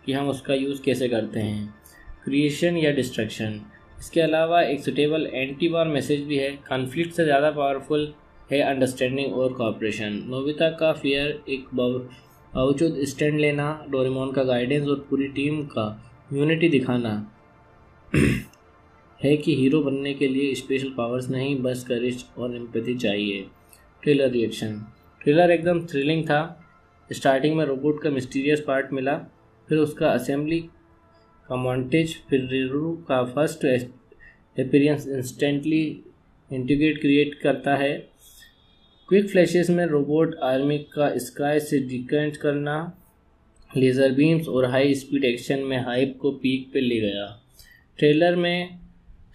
कि हम उसका यूज़ कैसे करते हैं, क्रिएशन या डिस्ट्रक्शन। इसके अलावा एक सुटेबल एंटी वॉर मैसेज भी है। कॉन्फ्लिक्ट से ज़्यादा पावरफुल है अंडरस्टैंडिंग और कोऑपरेशन। नोबिता का फियर एक बावजूद स्टैंड लेना, डोरेमोन का गाइडेंस और पूरी टीम का यूनिटी दिखाना है कि हीरो बनने के लिए स्पेशल पावर्स नहीं, बस करेज और एम्पैथी चाहिए। ट्रेलर रिएक्शन, ट्रेलर एकदम थ्रिलिंग था। स्टार्टिंग में रोबोट का मिस्टीरियस पार्ट मिला, फिर उसका असेंबली का मॉन्टेज, फिर रिरुरू का first appearance instantly integrate create करता है। क्विक फ्लैशेस में रोबोट आर्मी का स्काई से डिकेंट करना, लेज़र बीम्स और हाई स्पीड एक्शन में हाइप को पीक पे ले गया। ट्रेलर में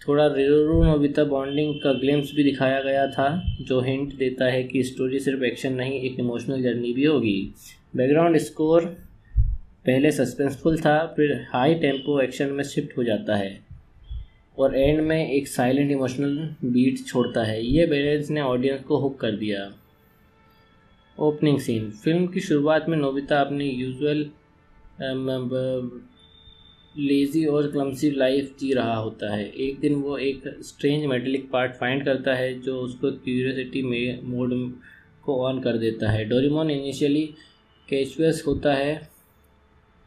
थोड़ा रिरुरू नोबिता बॉन्डिंग का ग्लिम्स भी दिखाया गया था, जो हिंट देता है कि स्टोरी सिर्फ एक्शन नहीं, एक इमोशनल जर्नी भी होगी। बैकग्राउंड स्कोर पहले सस्पेंसफुल था, फिर हाई टेम्पो एक्शन में शिफ्ट हो जाता है और एंड में एक साइलेंट इमोशनल बीट छोड़ता है। ये बैलेंस ने ऑडियंस को हुक कर दिया। ओपनिंग सीन, फिल्म की शुरुआत में नोबिता अपनी यूजुअल लेजी और क्लमसी लाइफ जी रहा होता है। एक दिन वो एक स्ट्रेंज मेटेलिक पार्ट फाइंड करता है जो उसको क्यूरियोसिटी में मोड को ऑन कर देता है। डोरेमोन इनिशियली कैचुअस होता है,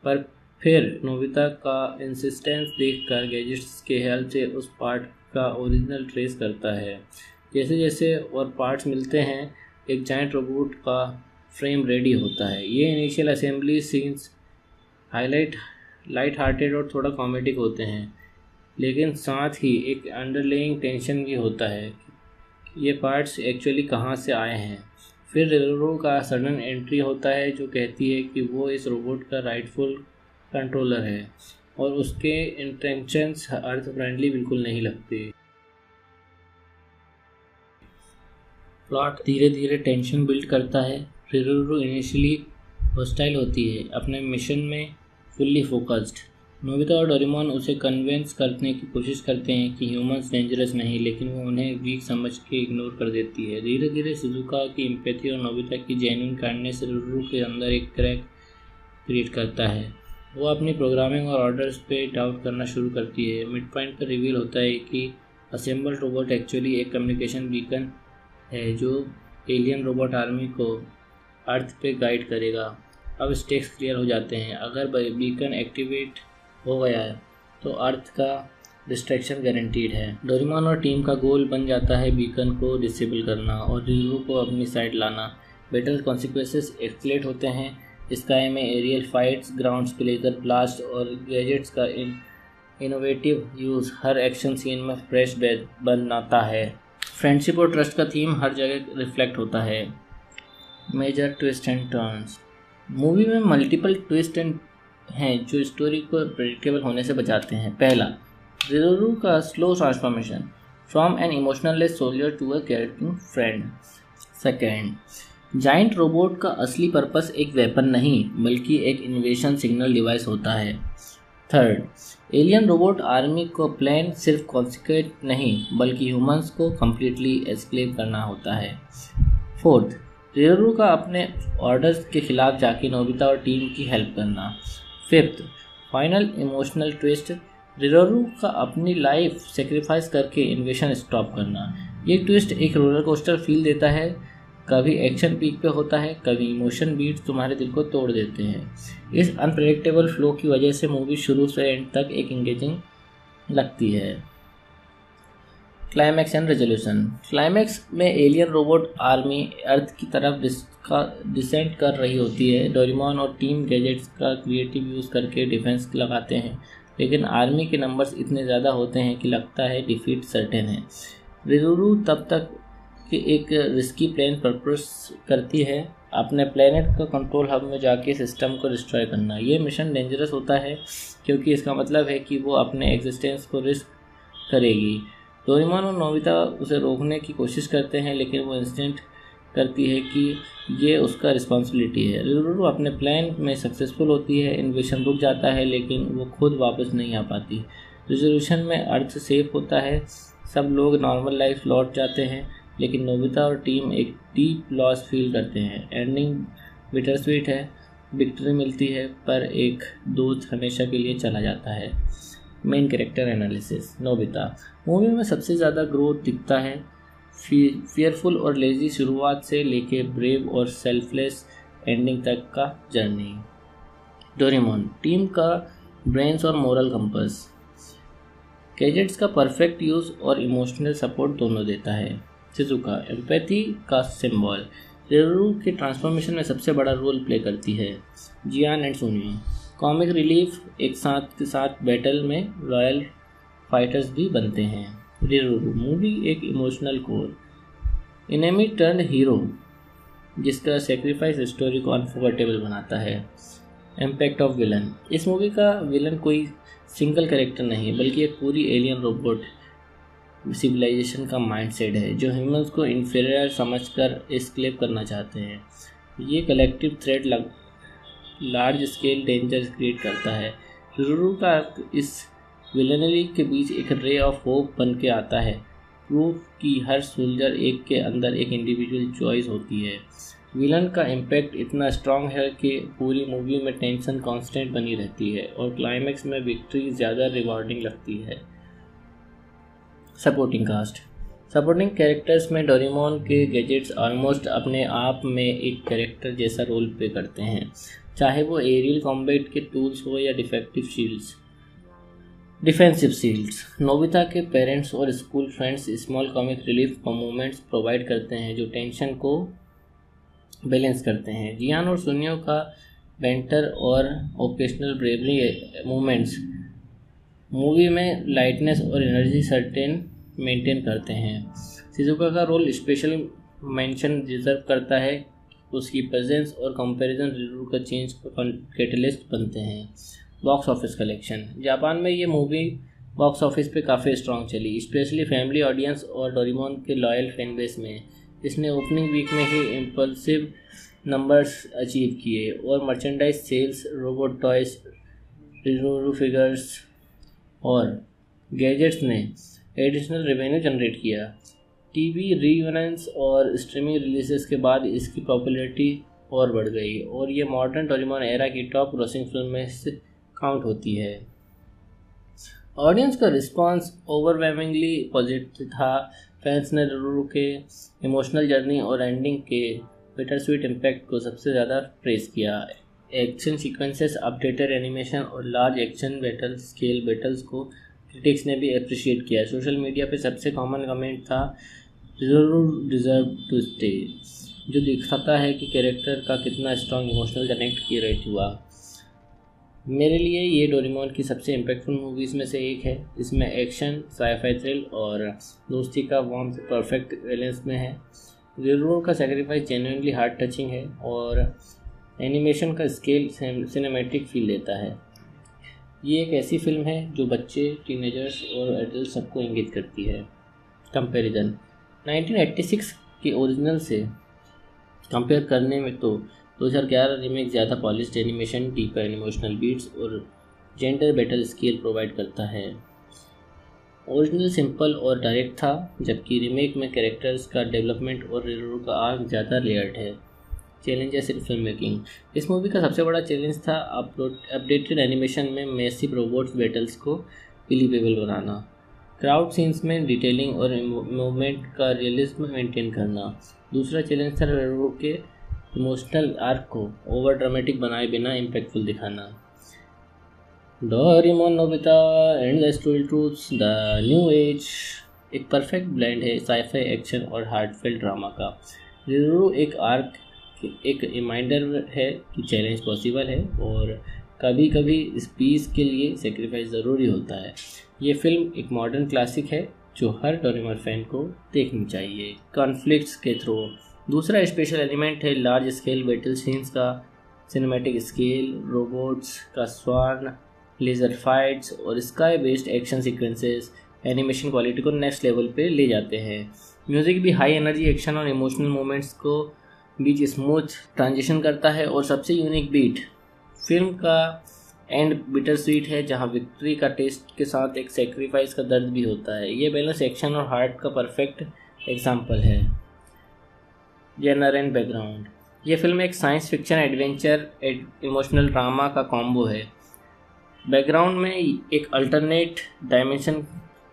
पर फिर नोबिता का इंसिस्टेंस देखकर गैजेट्स के हेल्प से उस पार्ट का ओरिजिनल ट्रेस करता है। जैसे जैसे और पार्ट्स मिलते हैं, एक जायंट रोबोट का फ्रेम रेडी होता है। ये initial assembly scenes light hearted और थोड़ा कॉमेडिक होते हैं, लेकिन साथ ही एक अंडरलेइंग टेंशन भी होता है कि ये पार्ट्स एक्चुअली कहाँ से आए हैं। फिर रिरुरू का सडन एंट्री होता है जो कहती है कि वो इस रोबोट का राइटफुल कंट्रोलर है और उसके इंटेंशंस अर्थ फ्रेंडली बिल्कुल नहीं लगते। प्लॉट धीरे धीरे टेंशन बिल्ड करता है। रिरुरू इनिशियली हॉस्टाइल होती है, अपने मिशन में फुल्ली फोकस्ड, नोबिता और डोरेमोन उसे कन्विंस करने की कोशिश करते हैं कि ह्यूमंस डेंजरस नहीं, लेकिन वो उन्हें वीक समझ के इग्नोर कर देती है। धीरे धीरे शिजुका की एम्पैथी और नोबिता की जेन्युइन काइंडनेस रुरू के अंदर एक क्रैक क्रिएट करता है। वो अपनी प्रोग्रामिंग और ऑर्डर्स पे डाउट करना शुरू करती है। मिड पॉइंट पर रिवील होता है कि असेंबल्ड रोबोट एक्चुअली एक कम्युनिकेशन बीकन है जो एलियन रोबोट आर्मी को अर्थ पे गाइड करेगा। अब स्टेक्स क्लियर हो जाते हैं। अगर बीकन एक्टिवेट हो गया है तो अर्थ का डिस्ट्रैक्शन गारंटीड है। डोरेमोन और टीम का गोल बन जाता है बीकन को डिसेबल करना और रिरू को अपनी साइड लाना। बैटल कॉन्सिक्वेंसेस एक्सलेट होते हैं। स्काई में एरियल फाइट्स, ग्राउंड्स पे लेकर ब्लास्ट और गैजेट्स का इनोवेटिव यूज़ हर एक्शन सीन में फ्रेश बनाता है। फ्रेंडशिप और ट्रस्ट का थीम हर जगह रिफ्लेक्ट होता है। Major twist and turns. Movie में मल्टीपल ट्विस्ट एंड हैं जो स्टोरी को प्रेडिक्टेबल होने से बचाते हैं। पहला, रिरू का slow transformation from an emotionless soldier to a caring friend. Second, giant robot का असली पर्पस एक वेपन नहीं बल्कि एक इन्वेशन सिग्नल डिवाइस होता है। थर्ड, एलियन रोबोट आर्मी को प्लान सिर्फ कॉन्सिक्वेंट नहीं बल्कि ह्यूमंस को कम्प्लीटली एस्क्लेव करना होता है। फोर्थ, रिरू का अपने ऑर्डर्स के खिलाफ जाके नोबिता और टीम की हेल्प करना। फिफ्थ, फाइनल इमोशनल ट्विस्ट, रिरू का अपनी लाइफ सेक्रीफाइस करके इन्वेशन स्टॉप करना। ये ट्विस्ट एक रोलर कोस्टर फील देता है। कभी एक्शन पीक पे होता है, कभी इमोशन बीट्स तुम्हारे दिल को तोड़ देते हैं। इस अनप्रेडिक्टेबल फ्लो की वजह से मूवी शुरू से एंड तक एक एंगेजिंग लगती है। Climax and resolution. क्लाइमैक्स में एलियन रोबोट आर्मी अर्थ की तरफ डिसेंट कर रही होती है। डोरेमोन और टीम गैजेट्स का क्रिएटिव यूज़ करके डिफेंस लगाते हैं, लेकिन आर्मी के नंबर्स इतने ज़्यादा होते हैं कि लगता है डिफीट सर्टेन है। रिरू तब तक कि एक रिस्की प्लान प्रपोज करती है, अपने प्लेनेट का कंट्रोल हब में जाके सिस्टम को डिस्ट्रॉय करना। ये मिशन डेंजरस होता है क्योंकि इसका मतलब है कि वो अपने एग्जिस्टेंस को रिस्क करेगी। डोरेमोन और नोबिता उसे रोकने की कोशिश करते हैं, लेकिन वो इंस्टेंट करती है कि ये उसका रिस्पॉन्सिबिलिटी है। रिरू अपने प्लान में सक्सेसफुल होती है, इन्वेशन रुक जाता है, लेकिन वो खुद वापस नहीं आ पाती। रिजोल्यूशन में अर्थ सेफ होता है, सब लोग नॉर्मल लाइफ लौट जाते हैं, लेकिन नोबिता और टीम एक डीप लॉस फील करते हैं। एंडिंग बिटर स्वीट है, विक्ट्री मिलती है, पर एक दोस्त हमेशा के लिए चला जाता है। Main character analysis. Nobita movie में सबसे ज़्यादा ग्रोथ दिखता है। फियरफुल और लेजी शुरुआत से लेके ब्रेव और सेल्फलेस एंडिंग तक का जर्नी। डोरेमोन टीम का ब्रेन्स और मोरल कंपस। गैजेट्स का परफेक्ट यूज़ और इमोशनल सपोर्ट दोनों देता है। शिजुका एम्पैथी का सिंबल, रिरू के ट्रांसफॉर्मेशन में सबसे बड़ा रोल प्ले करती है। जियान एंड सुनियो कॉमिक रिलीफ एक साथ के साथ बैटल में रॉयल फाइटर्स भी बनते हैं। रिरू मूवी एक emotional core, enemy turn hero जिसका सेक्रीफाइस स्टोरी को अनफॉरगेटेबल बनाता है। इम्पैक्ट ऑफ विलन, इस मूवी का विलन कोई सिंगल कैरेक्टर नहीं बल्कि एक पूरी एलियन रोबोट सिविलाइजेशन का माइंडसेट है जो ह्यूमंस को इन्फीरियर समझकर एस्क्लेव करना चाहते हैं। ये collective threat large scale danger create करता है। रिरू का इस विलनरी के बीच एक रे ऑफ होप बन के आता है, प्रूफ कि हर सोल्जर एक के अंदर एक इंडिविजुअल चॉइस होती है। विलन का इम्पैक्ट इतना स्ट्रॉन्ग है कि पूरी मूवी में टेंशन कांस्टेंट बनी रहती है और क्लाइमैक्स में विक्ट्री ज़्यादा रिवॉर्डिंग लगती है। Supporting cast. सपोर्टिंग कैरेक्टर्स में डोरेमोन के गैजेट्स ऑलमोस्ट अपने आप में एक कैरेक्टर जैसा रोल प्ले करते हैं, चाहे वो एरियल कॉम्बैट के टूल्स हो या डिफेंसिव शील्ड्स। नोबिता के पेरेंट्स और school friends small comic relief moments provide करते हैं जो टेंशन को बैलेंस करते हैं। जियान और सुनियो का बेंटर और ओकेशनल ब्रेवरी मोमेंट्स मूवी में लाइटनेस और एनर्जी सर्टेन मेंटेन करते हैं। शिजुका का रोल स्पेशल मेंशन डिजर्व करता है, उसकी प्रेजेंस और कंपैरिजन रिरू का चेंज का कैटलिस्ट बनते हैं। Box office collection. जापान में ये मूवी बॉक्स ऑफिस पे काफ़ी स्ट्रॉन्ग चली, स्पेशली फैमिली ऑडियंस और डोरेमोन के लॉयल फैन बेस में। इसने ओपनिंग वीक में ही इम्पल्सिव नंबर्स अचीव किए और मर्चेंडाइज सेल्स, रोबोट टॉयज, रिजोरू फिगर्स और गैजेट्स ने एडिशनल रेवेन्यू जनरेट किया। टीवी रीयूनियंस और स्ट्रीमिंग रिलीजेस के बाद इसकी पॉपुलैरिटी और बढ़ गई और ये मॉडर्न डोरेमोन एरा की टॉप ग्रॉसिंग फिल्म में से काउंट होती है। ऑडियंस का रिस्पांस ओवरवेलमिंगली पॉजिटिव था। फैंस ने डोरेमोन के इमोशनल जर्नी और एंडिंग के बिटरस्वीट इम्पैक्ट को सबसे ज़्यादा प्रेस किया। एक्शन सीक्वेंसेस, अपडेटेड एनिमेशन और large action battle scale battles को क्रिटिक्स ने भी अप्रिशिएट किया। सोशल मीडिया पे सबसे कॉमन कमेंट था ज़रूर डिज़र्व टू स्टे, जो दिखाता है कि कैरेक्टर का कितना स्ट्रॉन्ग इमोशनल कनेक्ट क्रिएट हुआ। मेरे लिए ये डोरेमोन की सबसे इम्पैक्टफुल मूवीज़ में से एक है। इसमें एक्शन, साई-फाई थ्रिल और दोस्ती का वार्म परफेक्ट बैलेंस में है। ज़रूर का सेक्रीफाइस जेन्युइनली हार्ट टचिंग है और एनिमेशन का स्केल सिनेमैटिक फील देता है। ये एक ऐसी फिल्म है जो बच्चे, टीनेजर्स और एडल्ट सबको इंगित करती है। कंपैरिजन 1986 के ओरिजिनल से कंपेयर करने में तो 2011 रीमेक ज़्यादा polished animation, deeper emotional beats और जेंडर बैटल स्केल प्रोवाइड करता है। ओरिजिनल सिंपल और डायरेक्ट था, जबकि रीमेक में कैरेक्टर्स का डेवलपमेंट और रीरोल का आर्क ज़्यादा लेयर्ड है। Challenges in film making. इस मूवी का सबसे बड़ा चैलेंज था अपडेटेड एनिमेशन में मैसिव रोबोट्स बैटल्स को बिलीवेबल बनाना, क्राउड सीन्स में डिटेलिंग और मूवमेंट का रियलिज्म मेंटेन करना। दूसरा चैलेंज था रीरोल के इमोशनल आर्क को ओवर ड्रामेटिक बनाए बिना इम्पैक्टफुल दिखाना। Doraemon Nobita and the story truths the new as एक परफेक्ट ब्लेंड है साई-फाई एक्शन और हार्टफेल्ट ड्रामा का। ज़रूर एक आर्क एक रिमाइंडर है कि चैलेंज पॉसिबल है और कभी कभी इस पीस के लिए सेक्रीफाइस ज़रूरी होता है। ये फिल्म एक मॉडर्न क्लासिक है जो हर डोरेमोन फैन को देखनी चाहिए। कॉन्फ्लिक्ट्स के थ्रू दूसरा स्पेशल एलिमेंट है लार्ज स्केल बैटल सीन्स का सिनेमैटिक स्केल, रोबोट्स का स्वान, लेज़र फाइट्स और sky based action sequences animation quality को नेक्स्ट लेवल पे ले जाते हैं। म्यूज़िक भी हाई एनर्जी एक्शन और इमोशनल मोमेंट्स को बीच स्मूथ ट्रांजिशन करता है और सबसे यूनिक बीट फिल्म का एंड बिटर स्वीट है, जहां विक्ट्री का टेस्ट के साथ एक सेक्रीफाइस का दर्द भी होता है। ये बैलेंस एक्शन और हार्ट का परफेक्ट एग्जाम्पल है। Genre and background. ये फिल्म एक science fiction adventure emotional drama का कॉम्बो है। बैकग्राउंड में एक अल्टरनेट डायमेंशन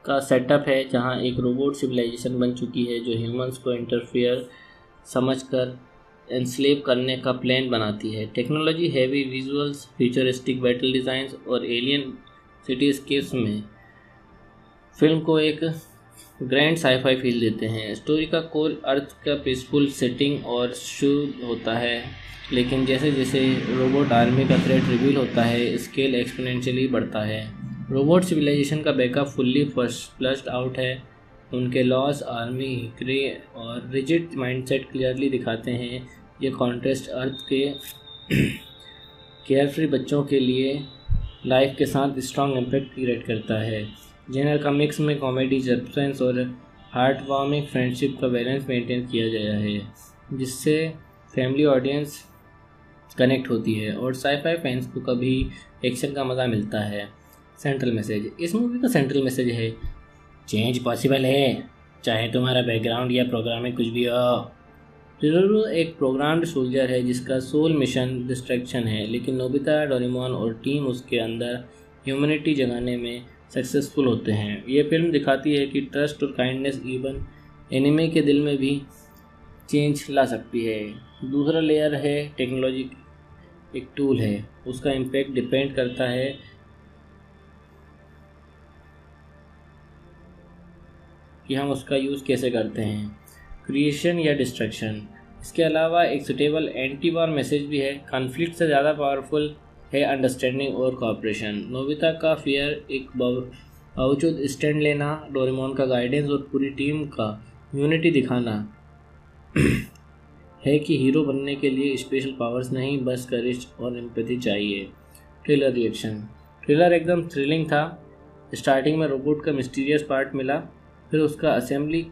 का सेटअप है जहां एक रोबोट सिविलाइजेशन बन चुकी है जो ह्यूमंस को इंटरफेयर समझकर एनस्लेव करने का प्लान बनाती है। Technology heavy visuals, futuristic battle designs और एलियन सिटीस्केप्स में फिल्म को एक ग्रैंड साई-फाई फील देते हैं। स्टोरी का कोर अर्थ का पीसफुल सेटिंग और शुरू होता है, लेकिन जैसे जैसे रोबोट आर्मी का थ्रेट रिवील होता है स्केल एक्सपोनेंशियली बढ़ता है। रोबोट सिविलाइजेशन का बैकअप फुल्ली फ्लश्ड आउट है। उनके लॉस, आर्मी, क्रे और रिजिड माइंडसेट क्लियरली दिखाते हैं। ये कॉन्ट्रास्ट अर्थ के केयरफ्री बच्चों के लिए लाइफ के साथ स्ट्रॉन्ग इम्पैक्ट क्रिएट करता है। जेनर का मिक्स में कॉमेडी, सस्पेंस और हार्ट वार्मिंग फ्रेंडशिप का बैलेंस मेंटेन किया गया है, जिससे फैमिली ऑडियंस कनेक्ट होती है और साई-फाई फैंस को कभी एक्शन का मज़ा मिलता है। Central message. इस मूवी का सेंट्रल मैसेज है चेंज पॉसिबल है, चाहे तुम्हारा बैकग्राउंड या प्रोग्रामिंग कुछ भी हो। ज़रूर एक प्रोग्राम्ड सोल्जर है जिसका सोल मिशन डिस्ट्रैक्शन है, लेकिन नोबिता, डोरेमोन और टीम उसके अंदर ह्यूमैनिटी जगाने में सक्सेसफुल होते हैं। ये फिल्म दिखाती है कि ट्रस्ट और काइंडनेस इवन एनिमे के दिल में भी चेंज ला सकती है। दूसरा लेयर है टेक्नोलॉजी एक टूल है, उसका इम्पैक्ट डिपेंड करता है कि हम उसका यूज़ कैसे करते हैं, क्रिएशन या डिस्ट्रक्शन। इसके अलावा एक सुटेबल एंटी वॉर मैसेज भी है। कॉन्फ्लिक्ट से ज़्यादा पावरफुल है अंडरस्टैंडिंग और कोऑपरेशन। नोबिता का फियर एक बावजूद स्टैंड लेना, डोरेमोन का गाइडेंस और पूरी टीम का यूनिटी दिखाना है कि हीरो बनने के लिए स्पेशल पावर्स नहीं, बस करेज और एम्पैथी चाहिए। Trailer reaction. ट्रेलर एकदम थ्रिलिंग था। स्टार्टिंग में रोबोट का मिस्टीरियस पार्ट मिला, फिर उसका असेंबली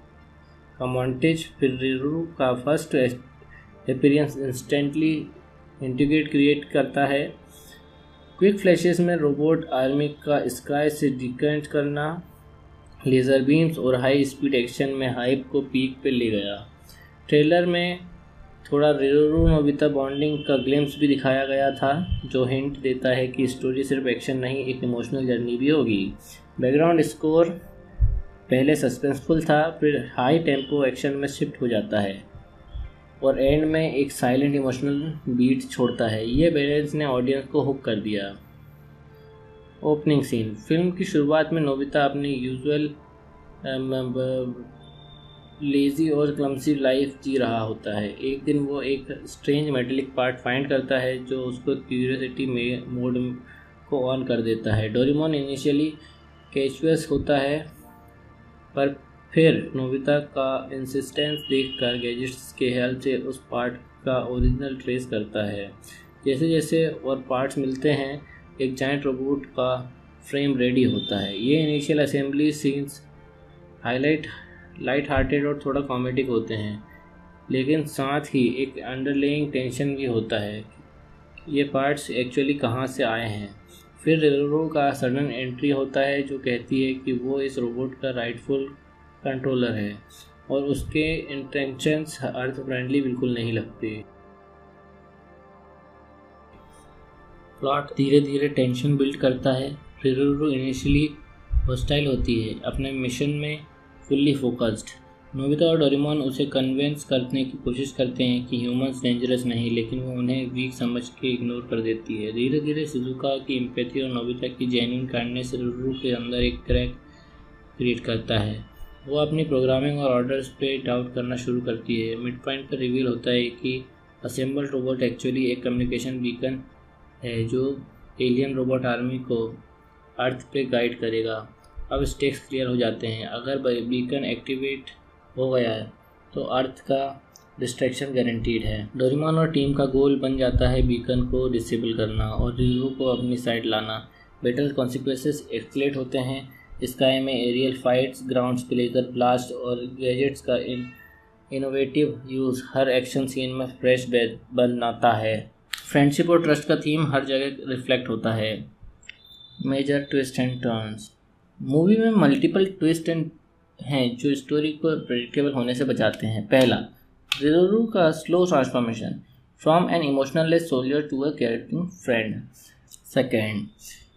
का मॉन्टेज, फिर रिरू का first appearance instantly integrate create करता है। क्विक फ्लैशेस में रोबोट आर्मी का स्काई से डिकेंट करना, लेज़र बीम्स और हाई स्पीड एक्शन में हाइप को पीक पे ले गया। ट्रेलर में थोड़ा रिरोरू नोबिता बॉन्डिंग का ग्लिम्स भी दिखाया गया था, जो हिंट देता है कि स्टोरी सिर्फ एक्शन नहीं, एक इमोशनल जर्नी भी होगी। बैकग्राउंड स्कोर पहले सस्पेंसफुल था, फिर हाई टेम्पो एक्शन में शिफ्ट हो जाता है और एंड में एक साइलेंट इमोशनल बीट छोड़ता है। ये बैलेंस ने ऑडियंस को हुक कर दिया। Opening scene. फिल्म की शुरुआत में नोबिता अपनी यूजुअल लेजी और क्लमसी लाइफ जी रहा होता है। एक दिन वो एक स्ट्रेंज मेटेलिक पार्ट फाइंड करता है जो उसको क्यूरियोसिटी में मोड को ऑन कर देता है। डोरेमोन इनिशियली कैचुअस होता है, पर फिर नोबिता का इंसिस्टेंस देखकर गैजेट्स के हेल्प से उस पार्ट का ओरिजिनल ट्रेस करता है। जैसे जैसे और पार्ट्स मिलते हैं, एक जायंट रोबोट का फ्रेम रेडी होता है। ये initial assembly scenes light hearted और थोड़ा कॉमेडिक होते हैं, लेकिन साथ ही एक अंडरलेइंग टेंशन भी होता है, ये पार्ट्स एक्चुअली कहाँ से आए हैं। फिर रिरोरू का सडन एंट्री होता है जो कहती है कि वो इस रोबोट का राइटफुल कंट्रोलर है और उसके इंटेंशंस अर्थ फ्रेंडली बिल्कुल नहीं लगते। प्लॉट धीरे धीरे टेंशन बिल्ड करता है। रिरोरू इनिशियली हॉस्टाइल होती है, अपने मिशन में फुल्ली फोकस्ड। नोबिता और डोरेमोन उसे कन्विंस करने की कोशिश करते हैं कि ह्यूमंस डेंजरस नहीं, लेकिन वो उन्हें वीक समझ के इग्नोर कर देती है। धीरे धीरे शिजुका की एम्पैथी और नोबिता की जेन्युइन काइंडनेस रिरोरू के अंदर एक क्रैक क्रिएट करता है। वो अपनी प्रोग्रामिंग और ऑर्डर्स पे डाउट करना शुरू करती है। मिड पॉइंट पर रिवील होता है कि असेंबल्ड रोबोट एक्चुअली एक कम्युनिकेशन बीकन है जो एलियन रोबोट आर्मी को अर्थ पे गाइड करेगा। अब स्टेक्स क्लियर हो जाते हैं। अगर बीकन एक्टिवेट हो गया है तो अर्थ का डिस्ट्रैक्शन गारंटीड है। डोरेमोन और टीम का गोल बन जाता है बीकन को डिसेबल करना और रिरोरू को अपनी साइड लाना। बैटल कॉन्सिक्वेंसेस एक्सलेट होते हैं। स्काई में एरियल फाइट्स, ग्राउंड्स पे लेजर ब्लास्ट और गैजेट्स का इनोवेटिव यूज़ हर एक्शन सीन में फ्रेश बनाता है। फ्रेंडशिप और ट्रस्ट का थीम हर जगह रिफ्लेक्ट होता है। Major twist and turns. Movie में मल्टीपल ट्विस्ट एंड हैं जो स्टोरी को प्रेडिक्टेबल होने से बचाते हैं। पहला, रिरोरू का slow transformation from an emotionless soldier to a caring friend. Second,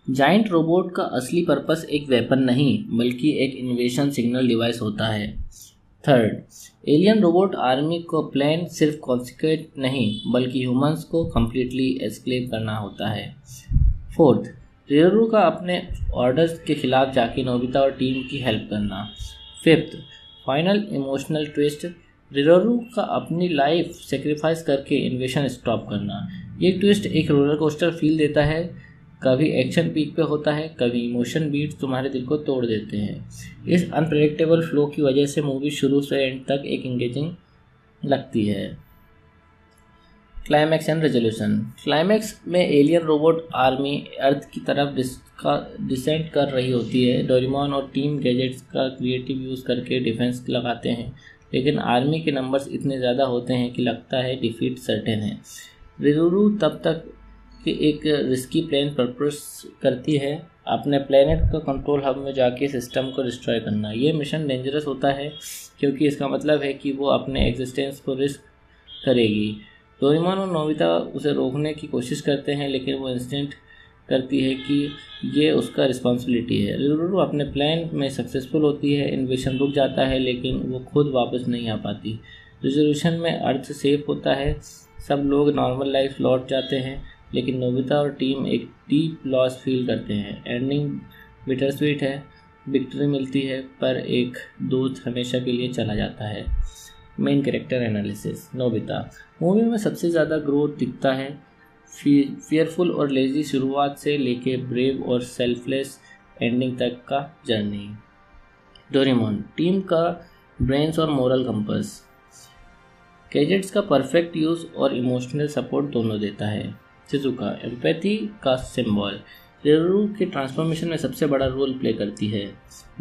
giant robot का असली पर्पस एक वेपन नहीं बल्कि एक इन्वेशन सिग्नल डिवाइस होता है। थर्ड, एलियन रोबोट आर्मी को प्लान सिर्फ कॉन्सिक्वेंट नहीं बल्कि ह्यूमंस को कम्प्लीटली एस्क्लेव करना होता है। फोर्थ, रिरोरू का अपने ऑर्डर्स के खिलाफ जाके नोबिता और टीम की हेल्प करना। फिफ्थ, फाइनल इमोशनल ट्विस्ट, रिरोरू का अपनी लाइफ सेक्रीफाइस करके इन्वेशन स्टॉप करना। ये ट्विस्ट एक रोलर कोस्टर फील देता है, कभी एक्शन पीक पे होता है, कभी इमोशन बीट्स तुम्हारे दिल को तोड़ देते हैं। इस अनप्रेडिक्टेबल फ्लो की वजह से मूवी शुरू से एंड तक एक एंगेजिंग लगती है। Climax and resolution. क्लाइमैक्स में एलियन रोबोट आर्मी अर्थ की तरफ डिसेंट कर रही होती है। डोरेमोन और टीम गैजेट्स का क्रिएटिव यूज़ करके डिफेंस लगाते हैं, लेकिन आर्मी के नंबर्स इतने ज़्यादा होते हैं कि लगता है डिफीट सर्टेन है। रिरोरू तब तक कि एक रिस्की प्लान प्रपोज करती है, अपने प्लेनेट का कंट्रोल हब में जाके सिस्टम को डिस्ट्रॉय करना। ये मिशन डेंजरस होता है क्योंकि इसका मतलब है कि वो अपने एग्जिस्टेंस को रिस्क करेगी। डोरेमोन और नोबिता उसे रोकने की कोशिश करते हैं, लेकिन वो इंस्टेंट करती है कि ये उसका रिस्पॉन्सिबिलिटी है। रिरोरू अपने प्लान में सक्सेसफुल होती है, इन्वेशन रुक जाता है, लेकिन वो खुद वापस नहीं आ पाती। रिजोल्यूशन में अर्थ सेफ होता है, सब लोग नॉर्मल लाइफ लौट जाते हैं, लेकिन नोबिता और टीम एक डीप लॉस फील करते हैं। एंडिंग बिटर स्वीट है, विक्ट्री मिलती है, पर एक दोस्त हमेशा के लिए चला जाता है। Main character analysis. Nobita movie में सबसे ज़्यादा ग्रोथ दिखता है, फियरफुल और लेजी शुरुआत से लेके ब्रेव और सेल्फलेस एंडिंग तक का जर्नी। डोरेमोन टीम का ब्रेन्स और मोरल कंपस, गैजेट्स का परफेक्ट यूज़ और इमोशनल सपोर्ट दोनों देता है। शिजुका एम्पैथी का सिंबल, रिरोरू के ट्रांसफॉर्मेशन में सबसे बड़ा रोल प्ले करती है।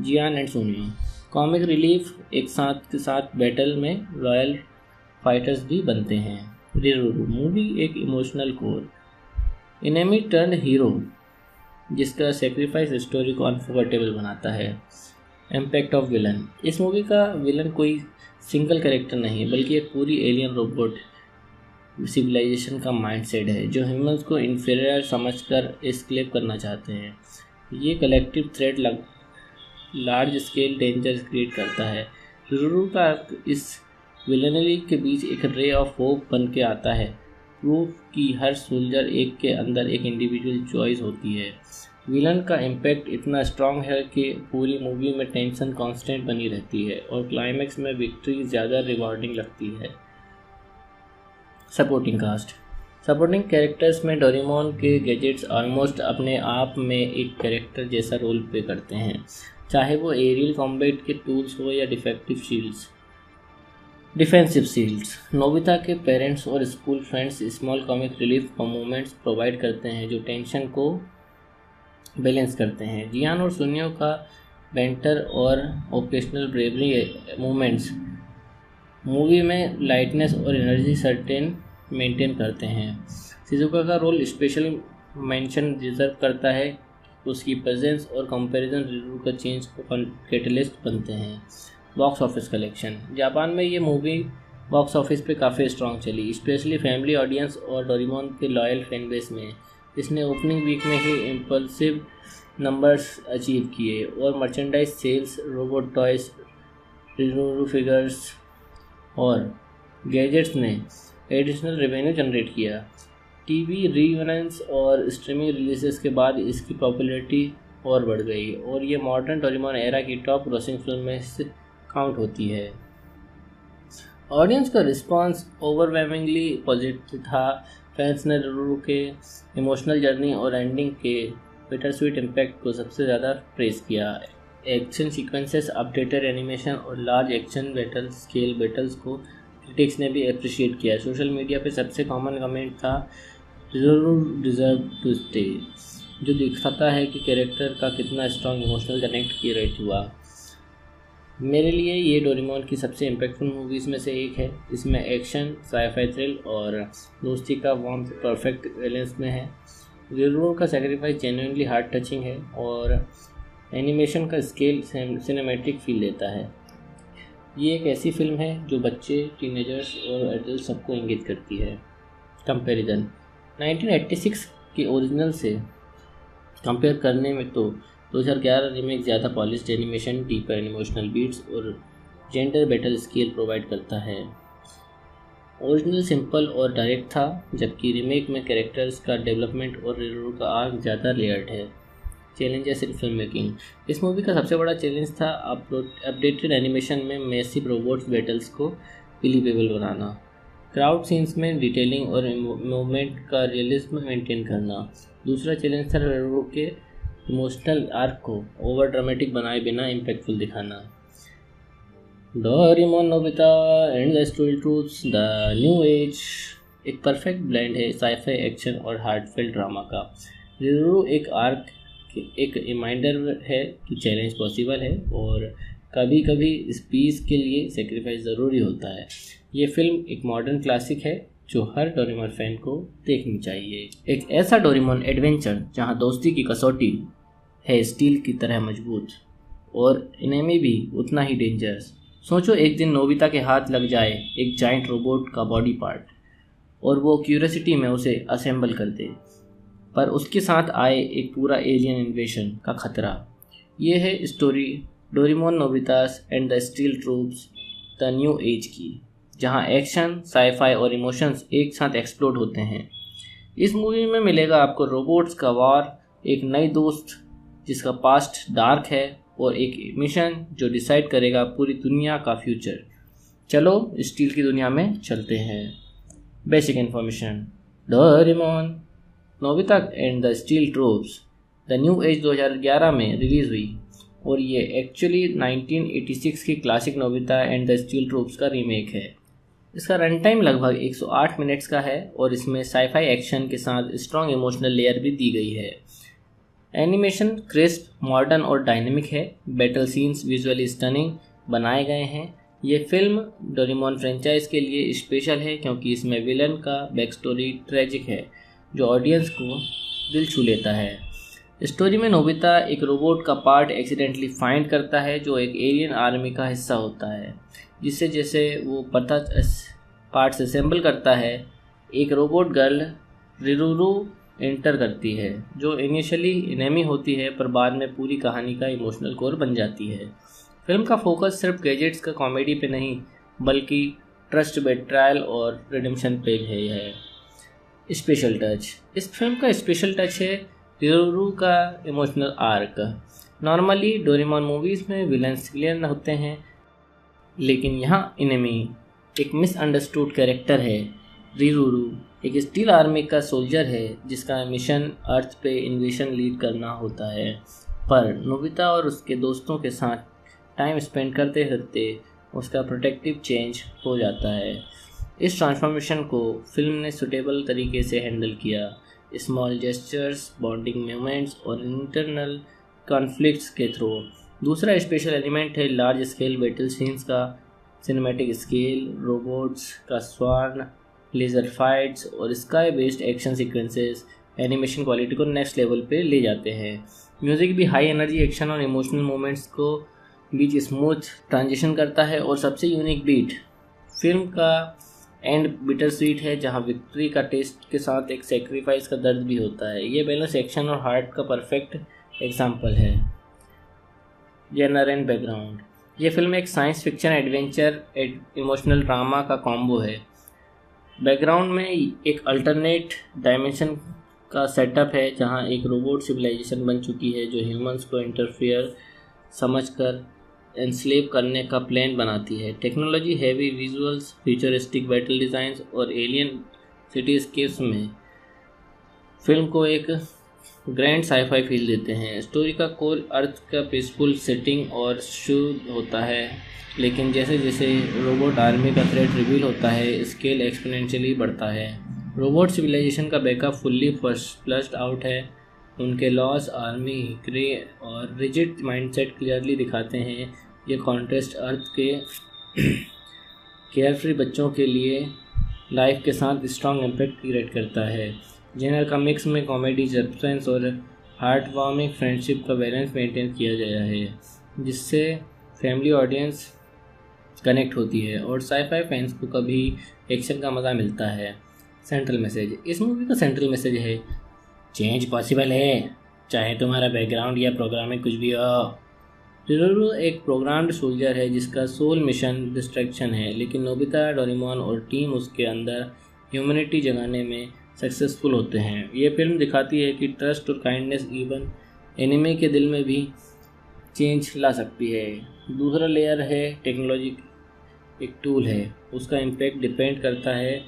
जियान एंड सुनियो कॉमिक रिलीफ एक साथ के साथ बैटल में रॉयल फाइटर्स भी बनते हैं। रिरोरू मूवी एक emotional core, enemy turn hero जिसका सेक्रीफाइस स्टोरी को अनफॉरगेटेबल बनाता है। Impact of villain. इस मूवी का विलन कोई सिंगल कैरेक्टर नहीं बल्कि एक पूरी एलियन रोबोट सिविलाइजेशन का माइंडसेट है जो ह्यूमंस को इन्फीरियर समझकर एस्केप करना चाहते हैं। ये collective threat large scale danger create करता है। रिजोलू का इस विलनरी के बीच एक रे ऑफ होप बन के आता है। प्रूफ कि हर सोल्जर एक के अंदर एक इंडिविजुअल चॉइस होती है। विलन का इम्पैक्ट इतना स्ट्रॉन्ग है कि पूरी मूवी में टेंशन कांस्टेंट बनी रहती है और क्लाइमैक्स में विक्ट्री ज़्यादा रिवॉर्डिंग लगती है। Supporting cast. सपोर्टिंग कैरेक्टर्स में डोरेमोन के गैजेट्स ऑलमोस्ट अपने आप में एक कैरेक्टर जैसा रोल प्ले करते हैं, चाहे वो एरियल कॉम्बैट के टूल्स हो या डिफेंसिव शील्ड्स। नोबिता के पेरेंट्स और school friends small comic relief moments provide करते हैं जो टेंशन को बैलेंस करते हैं। जियान और सुनियो का बेंटर और ओकेशनल ब्रेवरी मोमेंट्स मूवी में लाइटनेस और एनर्जी सर्टेन मेंटेन करते हैं। शिजुका का रोल स्पेशल मेंशन डिजर्व करता है। उसकी प्रेजेंस और कंपैरिजन रिव्यू का चेंज को कैटलिस्ट बनते हैं। Box office collection. जापान में ये मूवी बॉक्स ऑफिस पे काफ़ी स्ट्रॉन्ग चली, स्पेशली फैमिली ऑडियंस और डोरेमोन के लॉयल फैन बेस में। इसने ओपनिंग वीक में ही इम्पल्सिव नंबर्स अचीव किए और मर्चेंडाइज सेल्स, रोबोट टॉयज, रिजोलू फिगर्स और गैजेट्स ने एडिशनल रेवेन्यू जनरेट किया। टीवी रीयूनियंस और स्ट्रीमिंग रिलीजेस के बाद इसकी पॉपुलैरिटी और बढ़ गई और ये मॉडर्न डोरेमोन एरा की टॉप ग्रॉसिंग फिल्म में से काउंट होती है। ऑडियंस का रिस्पांस ओवरवेलमिंगली पॉजिटिव था। फैंस ने रिजोलू के इमोशनल जर्नी और एंडिंग के बिटर स्वीट इम्पैक्ट को सबसे ज़्यादा प्रेस किया। एक्शन सीक्वेंसेस, अपडेटेड एनिमेशन और लार्ज एक्शन स्केल बैटल्स को क्रिटिक्स ने भी अप्रिशिएट किया। सोशल मीडिया पे सबसे कॉमन कमेंट था रिजोलू डिजर्व टू स्टे, जो दिखाता है कि कैरेक्टर का कितना स्ट्रॉन्ग इमोशनल कनेक्ट क्रिएट हुआ। मेरे लिए ये डोरेमोन की सबसे इम्पैक्टफुल मूवीज़ में से एक है। इसमें एक्शन, साई-फाई थ्रिल और दोस्ती का वार्मथ परफेक्ट बैलेंस में है। रिजोलू का सैक्रिफाइस जेन्युइनली हार्ट टचिंग है और एनिमेशन का स्केल सिनेमैटिक फील देता है। ये एक ऐसी फिल्म है जो बच्चे, टीनेजर्स और एडल्ट सबको इंगित करती है। कंपैरिजन। 1986 के ओरिजिनल से कंपेयर करने में तो 2011 रीमेक ज़्यादा polished animation, deeper emotional beats और जेंडर बैटल स्केल प्रोवाइड करता है। ओरिजिनल सिंपल और डायरेक्ट था, जबकि रीमेक में कैरेक्टर्स का डेवलपमेंट और रिजोलू का आर्क ज़्यादा लेयर्ड है। Challenges in film making. इस मूवी का सबसे बड़ा चैलेंज था अपडेटेड एनिमेशन में मैसिव रोबोट्स बैटल्स को बिलीवेबल बनाना, क्राउड सीन्स में डिटेलिंग और मूवमेंट का रियलिज्म मेंटेन करना। दूसरा चैलेंज था रिजोलू के इमोशनल आर्क को ओवर ड्रामेटिक बनाए बिना इम्पैक्टफुल दिखाना। Doraemon Nobita and the story truths the new as एक परफेक्ट ब्लेंड है साई-फाई एक्शन और हार्टफेल ड्रामा का। रिजोलू एक आर्क एक रिमाइंडर है कि चैलेंज पॉसिबल है और कभी कभी इस पीस के लिए सेक्रीफाइस ज़रूरी होता है। ये फिल्म एक मॉडर्न क्लासिक है जो हर डोरेमोन फैन को देखनी चाहिए। एक ऐसा डोरेमोन एडवेंचर जहां दोस्ती की कसौटी है स्टील की तरह मजबूत और एनिमी भी उतना ही डेंजरस। सोचो एक दिन नोबिता के हाथ लग जाए एक जाइंट रोबोट का बॉडी पार्ट और वो क्यूरियोसिटी में उसे असेंबल कर दे, पर उसके साथ आए एक पूरा एलियन इन्वेशन का खतरा। ये है story Doraemon Nobita's and the steel troops the new age की, जहां एक्शन, साई-फाई और इमोशंस एक साथ एक्सप्लोड होते हैं। इस मूवी में मिलेगा आपको रोबोट्स का वार, एक नई दोस्त जिसका पास्ट डार्क है और एक मिशन जो डिसाइड करेगा पूरी दुनिया का फ्यूचर। चलो स्टील की दुनिया में चलते हैं। Basic information. Doraemon Nobita and the steel troops the new as 2011 में रिलीज़ हुई और ये एक्चुअली 1986 की classic Nobita and the steel troops का रीमेक है। इसका रन टाइम लगभग 108 मिनट्स का है और इसमें साई-फाई एक्शन के साथ स्ट्रॉन्ग इमोशनल लेयर भी दी गई है। एनिमेशन क्रिस्प, मॉडर्न और डायनेमिक है। बैटल सीन्स विजुअली स्टनिंग बनाए गए हैं। ये फिल्म डोरेमोन फ्रेंचाइज के लिए स्पेशल है क्योंकि इसमें विलन का बैक स्टोरी ट्रेजिक है जो ऑडियंस को दिल छू लेता है। स्टोरी में नोबिता एक रोबोट का पार्ट एक्सीडेंटली फाइंड करता है जो एक एलियन आर्मी का हिस्सा होता है। जिससे जैसे वो पार्ट्स असेंबल करता है, एक रोबोट गर्ल रिरुरू एंटर करती है, जो इनिशियली एनिमी होती है पर बाद में पूरी कहानी का इमोशनल कोर बन जाती है। फिल्म का फोकस सिर्फ गैजेट्स का कॉमेडी पे नहीं बल्कि ट्रस्ट, बेट्रायल और रिडेम्पशन पे है। स्पेशल टच, इस फिल्म का स्पेशल टच है रिरुरू का emotional arc. Normally Doraemon movies में विलन्स क्लियर होते हैं, लेकिन यहाँ एनिमी एक मिसअंडरस्टूड कैरेक्टर है। रिरुरू एक स्टील आर्मी का सोल्जर है जिसका मिशन अर्थ पे इन्वेशन लीड करना होता है, पर नोबिता और उसके दोस्तों के साथ टाइम स्पेंड करते करते उसका प्रोटेक्टिव चेंज हो जाता है। इस ट्रांसफॉर्मेशन को फिल्म ने सुटेबल तरीके से हैंडल किया। स्मॉल जेस्चर्स, बॉन्डिंग मोमेंट्स और इंटरनल कॉन्फ्लिक्ट्स के थ्रू। दूसरा स्पेशल एलिमेंट है लार्ज स्केल बैटल सीन्स का सिनेमैटिक स्केल, रोबोट्स का स्वान, लेज़र फाइट्स और sky based action sequences animation quality को नेक्स्ट लेवल पे ले जाते हैं। म्यूज़िक भी हाई एनर्जी एक्शन और इमोशनल मोमेंट्स को बीच स्मूथ ट्रांजिशन करता है। और सबसे यूनिक बीट फिल्म का एंड बिटर स्वीट है, जहां विक्ट्री का टेस्ट के साथ एक सेक्रीफाइस का दर्द भी होता है। ये बैलेंस एक्शन और हार्ट का परफेक्ट एग्जाम्पल है। जेनर एंड बैकग्राउंड, ये फिल्म एक science fiction adventure emotional drama का कॉम्बो है। बैकग्राउंड में एक अल्टरनेट डायमेंशन का सेटअप है जहां एक रोबोट सिविलाइजेशन बन चुकी है जो ह्यूमंस को इंटरफियर समझकर एनस्लेव करने का प्लान बनाती है। Technology heavy visuals, futuristic battle designs और एलियन सिटीस्केप्स में फिल्म को एक ग्रैंड साईफाई फील देते हैं। स्टोरी का कोर अर्थ का पीसफुल सेटिंग और शुद्ध होता है, लेकिन जैसे जैसे रोबोट आर्मी का थ्रेट रिवील होता है स्केल एक्सपोनेंशियली बढ़ता है। रोबोट सिविलाइजेशन का बैकअप फुल्ली फ्लश्ड आउट है। उनके लॉस, आर्मी, क्रे और रिजिड माइंडसेट क्लियरली दिखाते हैं। ये कॉन्ट्रास्ट अर्थ के केयरफ्री बच्चों के लिए लाइफ के साथ स्ट्रॉन्ग इम्पैक्ट क्रिएट करता है। जेनर का मिक्स में कॉमेडी, सस्पेंस और हार्ट वार्मिंग फ्रेंडशिप का बैलेंस मेंटेन किया गया है, जिससे फैमिली ऑडियंस कनेक्ट होती है और साईफाई फैंस को कभी एक्शन का मज़ा मिलता है। सेंट्रल मैसेज, इस मूवी का सेंट्रल मैसेज है चेंज पॉसिबल है, चाहे तुम्हारा बैकग्राउंड या प्रोग्रामिंग कुछ भी हो। रिरुरू एक प्रोग्राम्ड सोल्जर है जिसका सोल मिशन डिस्ट्रैक्शन है, लेकिन नोबिता, डोरेमोन और टीम उसके अंदर ह्यूमैनिटी जगाने में सक्सेसफुल होते हैं। ये फिल्म दिखाती है कि ट्रस्ट और काइंडनेस इवन एनिमी के दिल में भी चेंज ला सकती है। दूसरा लेयर है टेक्नोलॉजी एक टूल है, उसका इम्पैक्ट डिपेंड करता है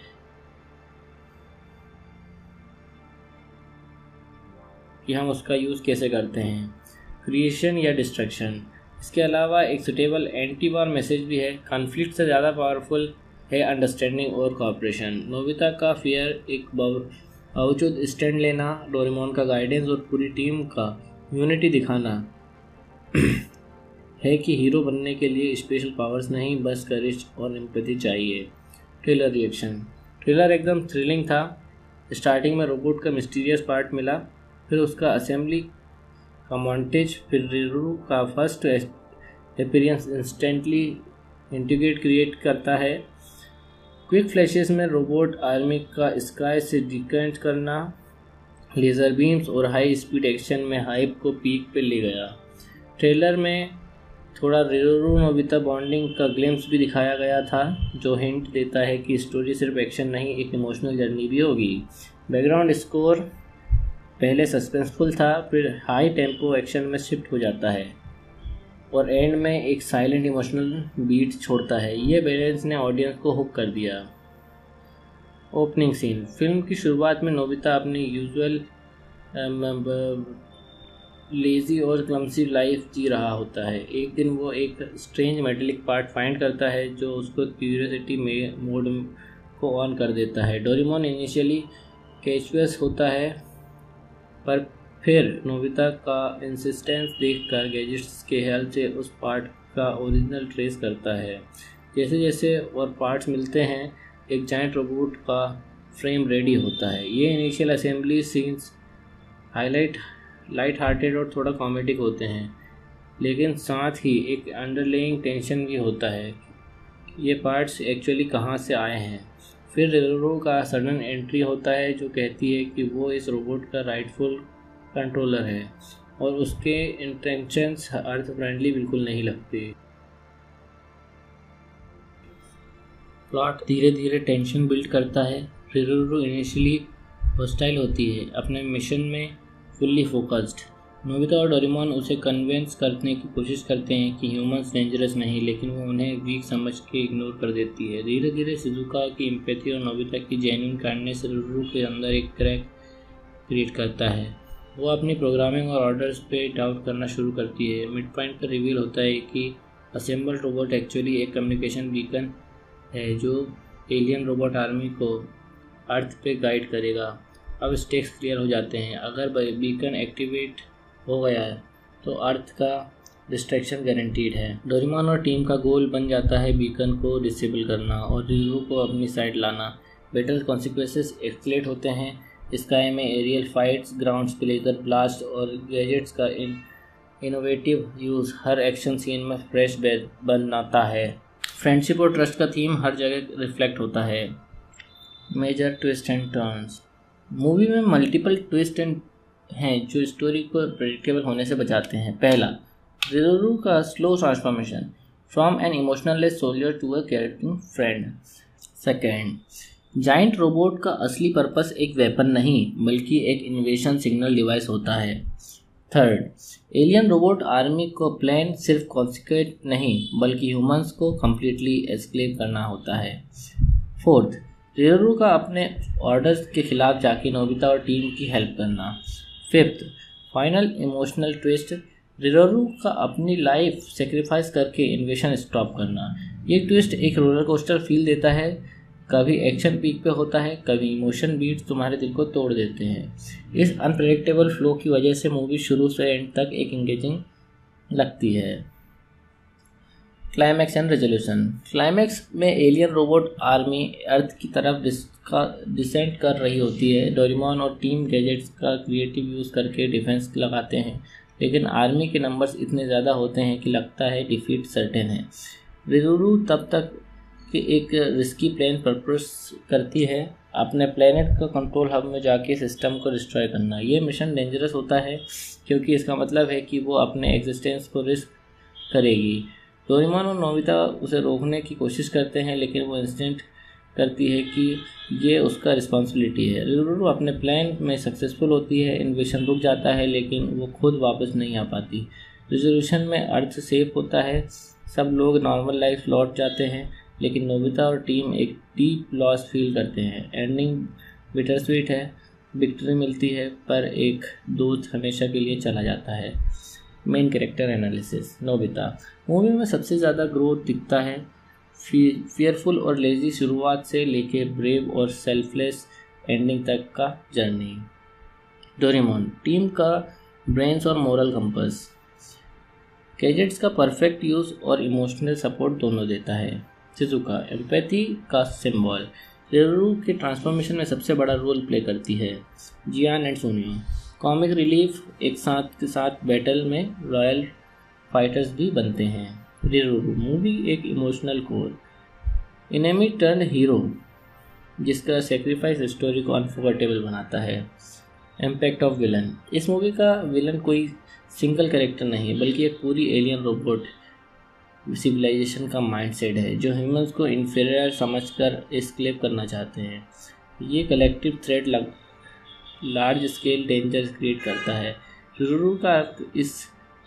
कि हम उसका यूज़ कैसे करते हैं, क्रिएशन या डिस्ट्रक्शन। इसके अलावा एक सुटेबल एंटी वॉर मैसेज भी है। कॉन्फ्लिक्ट से ज़्यादा पावरफुल है अंडरस्टैंडिंग और कोऑपरेशन। नोबिता का फियर एक बावजूद स्टैंड लेना, डोरेमोन का गाइडेंस और पूरी टीम का यूनिटी दिखाना है कि हीरो बनने के लिए स्पेशल पावर्स नहीं, बस करेज और एम्पैथी चाहिए। ट्रेलर रिएक्शन, ट्रेलर एकदम थ्रिलिंग था। स्टार्टिंग में रोबोट का मिस्टीरियस पार्ट मिला, फिर उसका असेंबली का मॉन्टेज, फिर रिरुरू का first appearance instantly integrate create करता है। क्विक फ्लैशेस में रोबोट आर्मी का स्काई से डिकेंट करना, लेज़र बीम्स और हाई स्पीड एक्शन में हाइप को पीक पे ले गया। ट्रेलर में थोड़ा रिरुरू नोबिता बॉन्डिंग का ग्लिम्स भी दिखाया गया था, जो हिंट देता है कि स्टोरी सिर्फ एक्शन नहीं, एक इमोशनल जर्नी भी होगी। बैकग्राउंड स्कोर पहले सस्पेंसफुल था, फिर हाई टेम्पो एक्शन में शिफ्ट हो जाता है और एंड में एक साइलेंट इमोशनल बीट छोड़ता है। ये बैलेंस ने ऑडियंस को हुक कर दिया। ओपनिंग सीन, फिल्म की शुरुआत में नोबिता अपनी यूजुअल लेजी और क्लमसी लाइफ जी रहा होता है। एक दिन वो एक स्ट्रेंज मेटेलिक पार्ट फाइंड करता है जो उसको क्यूरियोसिटी में मोड को ऑन कर देता है। डोरेमोन इनिशियली कैचुअस होता है, पर फिर नोबिता का इंसिस्टेंस देखकर गैजेट्स के हेल्प से उस पार्ट का ओरिजिनल ट्रेस करता है। जैसे जैसे और पार्ट्स मिलते हैं, एक जायंट रोबोट का फ्रेम रेडी होता है। ये initial assembly scenes highlight light hearted और थोड़ा कॉमेडिक होते हैं, लेकिन साथ ही एक अंडरलेइंग टेंशन भी होता है, ये पार्ट्स एक्चुअली कहाँ से आए हैं। फिर रिजर्वो का सडन एंट्री होता है जो कहती है कि वो इस रोबोट का राइटफुल कंट्रोलर है और उसके इंटेंशंस अर्थ फ्रेंडली बिल्कुल नहीं लगते। प्लॉट धीरे धीरे टेंशन बिल्ड करता है। रिजर्वो इनिशियली हॉस्टाइल होती है, अपने मिशन में फुल्ली फोकस्ड। नोबिता और डोरेमोन उसे कन्विंस करने की कोशिश करते हैं कि ह्यूमंस डेंजरस नहीं, लेकिन वो उन्हें वीक समझ के इग्नोर कर देती है। धीरे धीरे शिजुका की एम्पैथी और नोबिता की जेन्युइन काइंडनेस रिजर्वो के अंदर एक क्रैक क्रिएट करता है। वो अपनी प्रोग्रामिंग और ऑर्डर्स पे डाउट करना शुरू करती है। मिड पॉइंट पर रिवील होता है कि असेंबल रोबोट एक्चुअली एक कम्युनिकेशन बीकन है जो एलियन रोबोट आर्मी को अर्थ पे गाइड करेगा। अब स्टेक्स क्लियर हो जाते हैं। अगर बीकन एक्टिवेट हो गया है तो अर्थ का डिस्ट्रैक्शन गारंटीड है। डोरेमोन और टीम का गोल बन जाता है बीकन को डिसेबल करना और रिजर्वो को अपनी साइड लाना। बैटल कॉन्सिक्वेंसेस एक्सलेट होते हैं। स्काई में एरियल फाइट्स, ग्राउंड्स पे लेजर ब्लास्ट और गैजेट्स का इनोवेटिव यूज़ हर एक्शन सीन में फ्रेश बनाता है। फ्रेंडशिप और ट्रस्ट का थीम हर जगह रिफ्लेक्ट होता है। Major twist and turns. Movie में मल्टीपल ट्विस्ट एंड हैं जो स्टोरी को प्रेडिक्टेबल होने से बचाते हैं। पहला, रिजर्वो का slow transformation from an emotionless soldier to a caring friend. Second, giant robot का असली पर्पस एक वेपन नहीं बल्कि एक इन्वेशन सिग्नल डिवाइस होता है। थर्ड, एलियन रोबोट आर्मी को प्लान सिर्फ कॉन्सिक्वेंट नहीं बल्कि ह्यूमंस को कम्प्लीटली एस्क्लेव करना होता है। फोर्थ, रिजर्वो का अपने ऑर्डर्स के खिलाफ जाके नोबिता और टीम की हेल्प करना। Fifth, final emotional twist, reservoir का अपनी लाइफ सेक्रीफाइस करके इन्वेशन स्टॉप करना। ये ट्विस्ट एक रोलर कोस्टर फील देता है, कभी एक्शन पीक पे होता है, कभी इमोशन बीट्स तुम्हारे दिल को तोड़ देते हैं। इस अनप्रेडिक्टेबल फ्लो की वजह से मूवी शुरू से एंड तक एक एंगेजिंग लगती है। Climax and resolution. क्लाइमैक्स में एलियन रोबोट आर्मी अर्थ की तरफ डिसेंट कर रही होती है। डोरेमोन और टीम गैजेट्स का क्रिएटिव यूज़ करके डिफेंस लगाते हैं, लेकिन आर्मी के नंबर्स इतने ज़्यादा होते हैं कि लगता है डिफीट सर्टेन है। रिजर्वो तब तक कि एक रिस्की प्लान प्रपोज करती है, अपने प्लेनेट का कंट्रोल हब में जाके सिस्टम को डिस्ट्रॉय करना। ये मिशन डेंजरस होता है क्योंकि इसका मतलब है कि वो अपने एग्जिस्टेंस को रिस्क करेगी। डोरेमोन और नोबिता उसे रोकने की कोशिश करते हैं, लेकिन वो इंस्टेंट करती है कि ये उसका रिस्पॉन्सिबिलिटी है। रिजर्वो अपने प्लान में सक्सेसफुल होती है, इन्वेशन रुक जाता है, लेकिन वो खुद वापस नहीं आ पाती। रिजोल्यूशन में अर्थ सेफ होता है, सब लोग नॉर्मल लाइफ लौट जाते हैं, लेकिन नोबिता और टीम एक डीप लॉस फील करते हैं। एंडिंग बिटर स्वीट है, विक्ट्री मिलती है पर एक दोस्त हमेशा के लिए चला जाता है। Main character analysis. Nobita movie में सबसे ज़्यादा ग्रोथ दिखता है, फियरफुल और लेजी शुरुआत से लेके ब्रेव और सेल्फलेस एंडिंग तक का जर्नी। डोरेमोन टीम का ब्रेन्स और मोरल कंपस, गैजेट्स का परफेक्ट यूज़ और इमोशनल सपोर्ट दोनों देता है। शिजुका एम्पैथी का सिंबल, रिजर्वो के ट्रांसफॉर्मेशन में सबसे बड़ा रोल प्ले करती है। जियान एंड सोनियो कॉमिक रिलीफ एक साथ के साथ बैटल में रॉयल फाइटर्स भी बनते हैं। रिजर्वो मूवी एक emotional core, enemy turn hero जिसका सेक्रीफाइस स्टोरी को अनफॉरगेटेबल बनाता है। इम्पैक्ट ऑफ विलन, इस मूवी का विलन कोई सिंगल कैरेक्टर नहीं बल्कि एक पूरी एलियन रोबोट सिविलाइजेशन का माइंडसेट है जो ह्यूमंस को इन्फीरियर समझकर एस्केप करना चाहते हैं। ये collective threat large scale danger create करता है। रिजर्वो का इस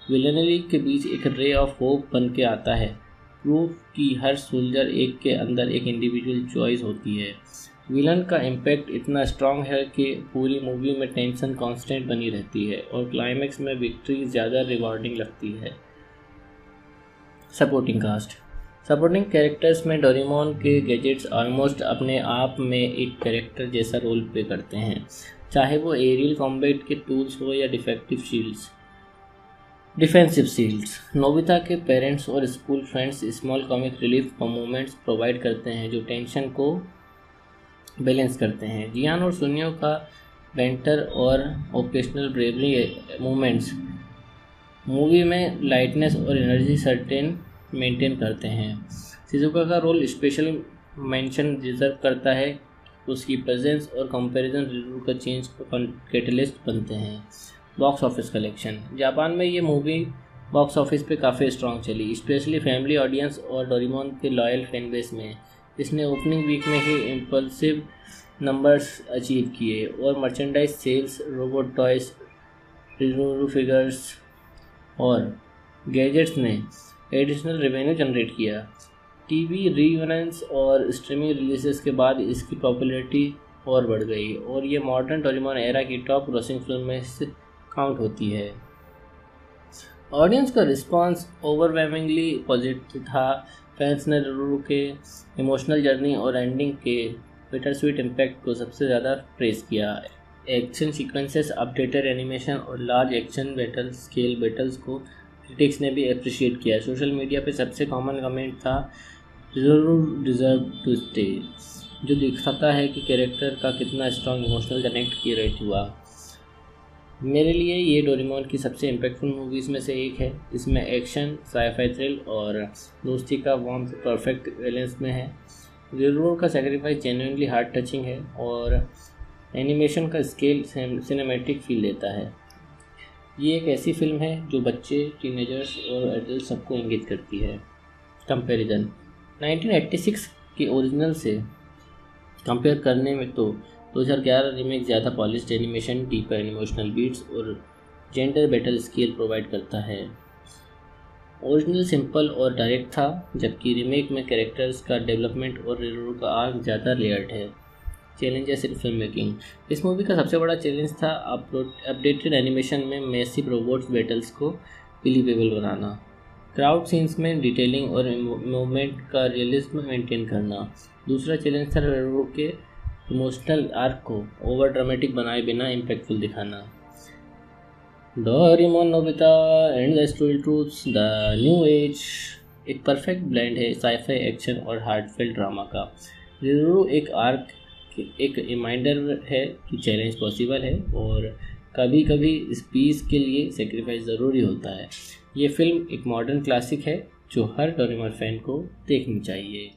विलनरी के बीच एक रे ऑफ होप बन के आता है, प्रूफ कि हर सोल्जर एक के अंदर एक इंडिविजुअल चॉइस होती है। विलन का इम्पैक्ट इतना स्ट्रॉन्ग है कि पूरी मूवी में टेंशन कांस्टेंट बनी रहती है और क्लाइमैक्स में विक्ट्री ज़्यादा रिवॉर्डिंग लगती है। सपोर्टिंग कास्ट, सपोर्टिंग कैरेक्टर्स में डोरेमोन के गैजेट्स ऑलमोस्ट अपने आप में एक कैरेक्टर जैसा रोल प्ले करते हैं, चाहे वो एरियल कॉम्बैट के टूल्स हो या डिफेंसिव शील्ड्स। नोबिता के पेरेंट्स और school friends small comic relief moments provide करते हैं जो टेंशन को बैलेंस करते हैं। जियान और सुनियो का बेंटर और ओकेशनल ब्रेवरी मोमेंट्स मूवी में लाइटनेस और एनर्जी सर्टेन मेंटेन करते हैं। शिजुका का रोल स्पेशल मेंशन डिजर्व करता है। उसकी प्रेजेंस और कंपैरिजन रिव्यू का चेंज कैटलिस्ट बनते हैं। Box office collection. जापान में ये मूवी बॉक्स ऑफिस पे काफ़ी स्ट्रॉन्ग चली, स्पेशली फैमिली ऑडियंस और डोरेमोन के लॉयल फैन बेस में। इसने ओपनिंग वीक में ही इम्पल्सिव नंबर्स अचीव किए और मर्चेंडाइज सेल्स, रोबोट टॉयज, रिजोरू फिगर्स और गैजेट्स ने एडिशनल रेवेन्यू जनरेट किया। टीवी रीयूनियंस और स्ट्रीमिंग रिलीजेस के बाद इसकी पॉपुलैरिटी और बढ़ गई और ये मॉडर्न डोरेमोन एरा की टॉप ग्रॉसिंग फिल्म में से काउंट होती है। ऑडियंस का रिस्पांस ओवरवेलमिंगली पॉजिटिव था। फैंस ने डोरेमोन के इमोशनल जर्नी और एंडिंग के बिटर स्वीट इम्पैक्ट को सबसे ज़्यादा प्रेस किया। एक्शन सीक्वेंसेस, अपडेटेड एनिमेशन और large action battle scale battles को क्रिटिक्स ने भी अप्रिशिएट किया। सोशल मीडिया पे सबसे कॉमन कमेंट था डोरेमोन डिजर्व टू स्टे, जो दिखाता है कि कैरेक्टर का कितना स्ट्रॉन्ग इमोशनल कनेक्ट किया हुआ। मेरे लिए ये डोरेमोन की सबसे इम्पैक्टफुल मूवीज़ में से एक है। इसमें एक्शन, साई-फाई थ्रिल और दोस्ती का वार्म परफेक्ट बैलेंस में है। डोरेमोन का सैक्रिफाइस जेन्युइनली हार्ट टचिंग है और एनिमेशन का स्केल सिनेमैटिक फील देता है। ये एक ऐसी फिल्म है जो बच्चे, टीनेजर्स और एडल्ट सबको इंगित करती है। कंपैरिजन 1986 के ओरिजिनल से कंपेयर करने में तो 2011 रीमेक ज़्यादा polished animation, deeper emotional beats और जेंडर बैटल स्केल प्रोवाइड करता है। ओरिजिनल सिंपल और डायरेक्ट था, जबकि रीमेक में कैरेक्टर्स का डेवलपमेंट और रिव्यू का आर्क ज़्यादा लेयर्ड है। Challenges in film making. इस मूवी का सबसे बड़ा चैलेंज था अपडेटेड एनिमेशन में मैसिव रोबोट्स बैटल्स को बिलीवेबल बनाना, क्राउड सीन्स में डिटेलिंग और मूवमेंट का रियलिज्म मेंटेन करना। दूसरा चैलेंज था रिव्यू के इमोशनल आर्क को ओवर ड्रामेटिक बनाए बिना इम्पैक्टफुल दिखाना। Doraemon Nobita and the story truths the new as एक परफेक्ट ब्लेंड है साई-फाई एक्शन और हार्टफेल्ट ड्रामा का। रिव्यू एक आर्क एक रिमाइंडर है कि चैलेंज पॉसिबल है और कभी कभी इस पीस के लिए सेक्रीफाइस ज़रूरी होता है। ये फिल्म एक मॉडर्न क्लासिक है जो हर डोरेमोन फैन को देखनी चाहिए।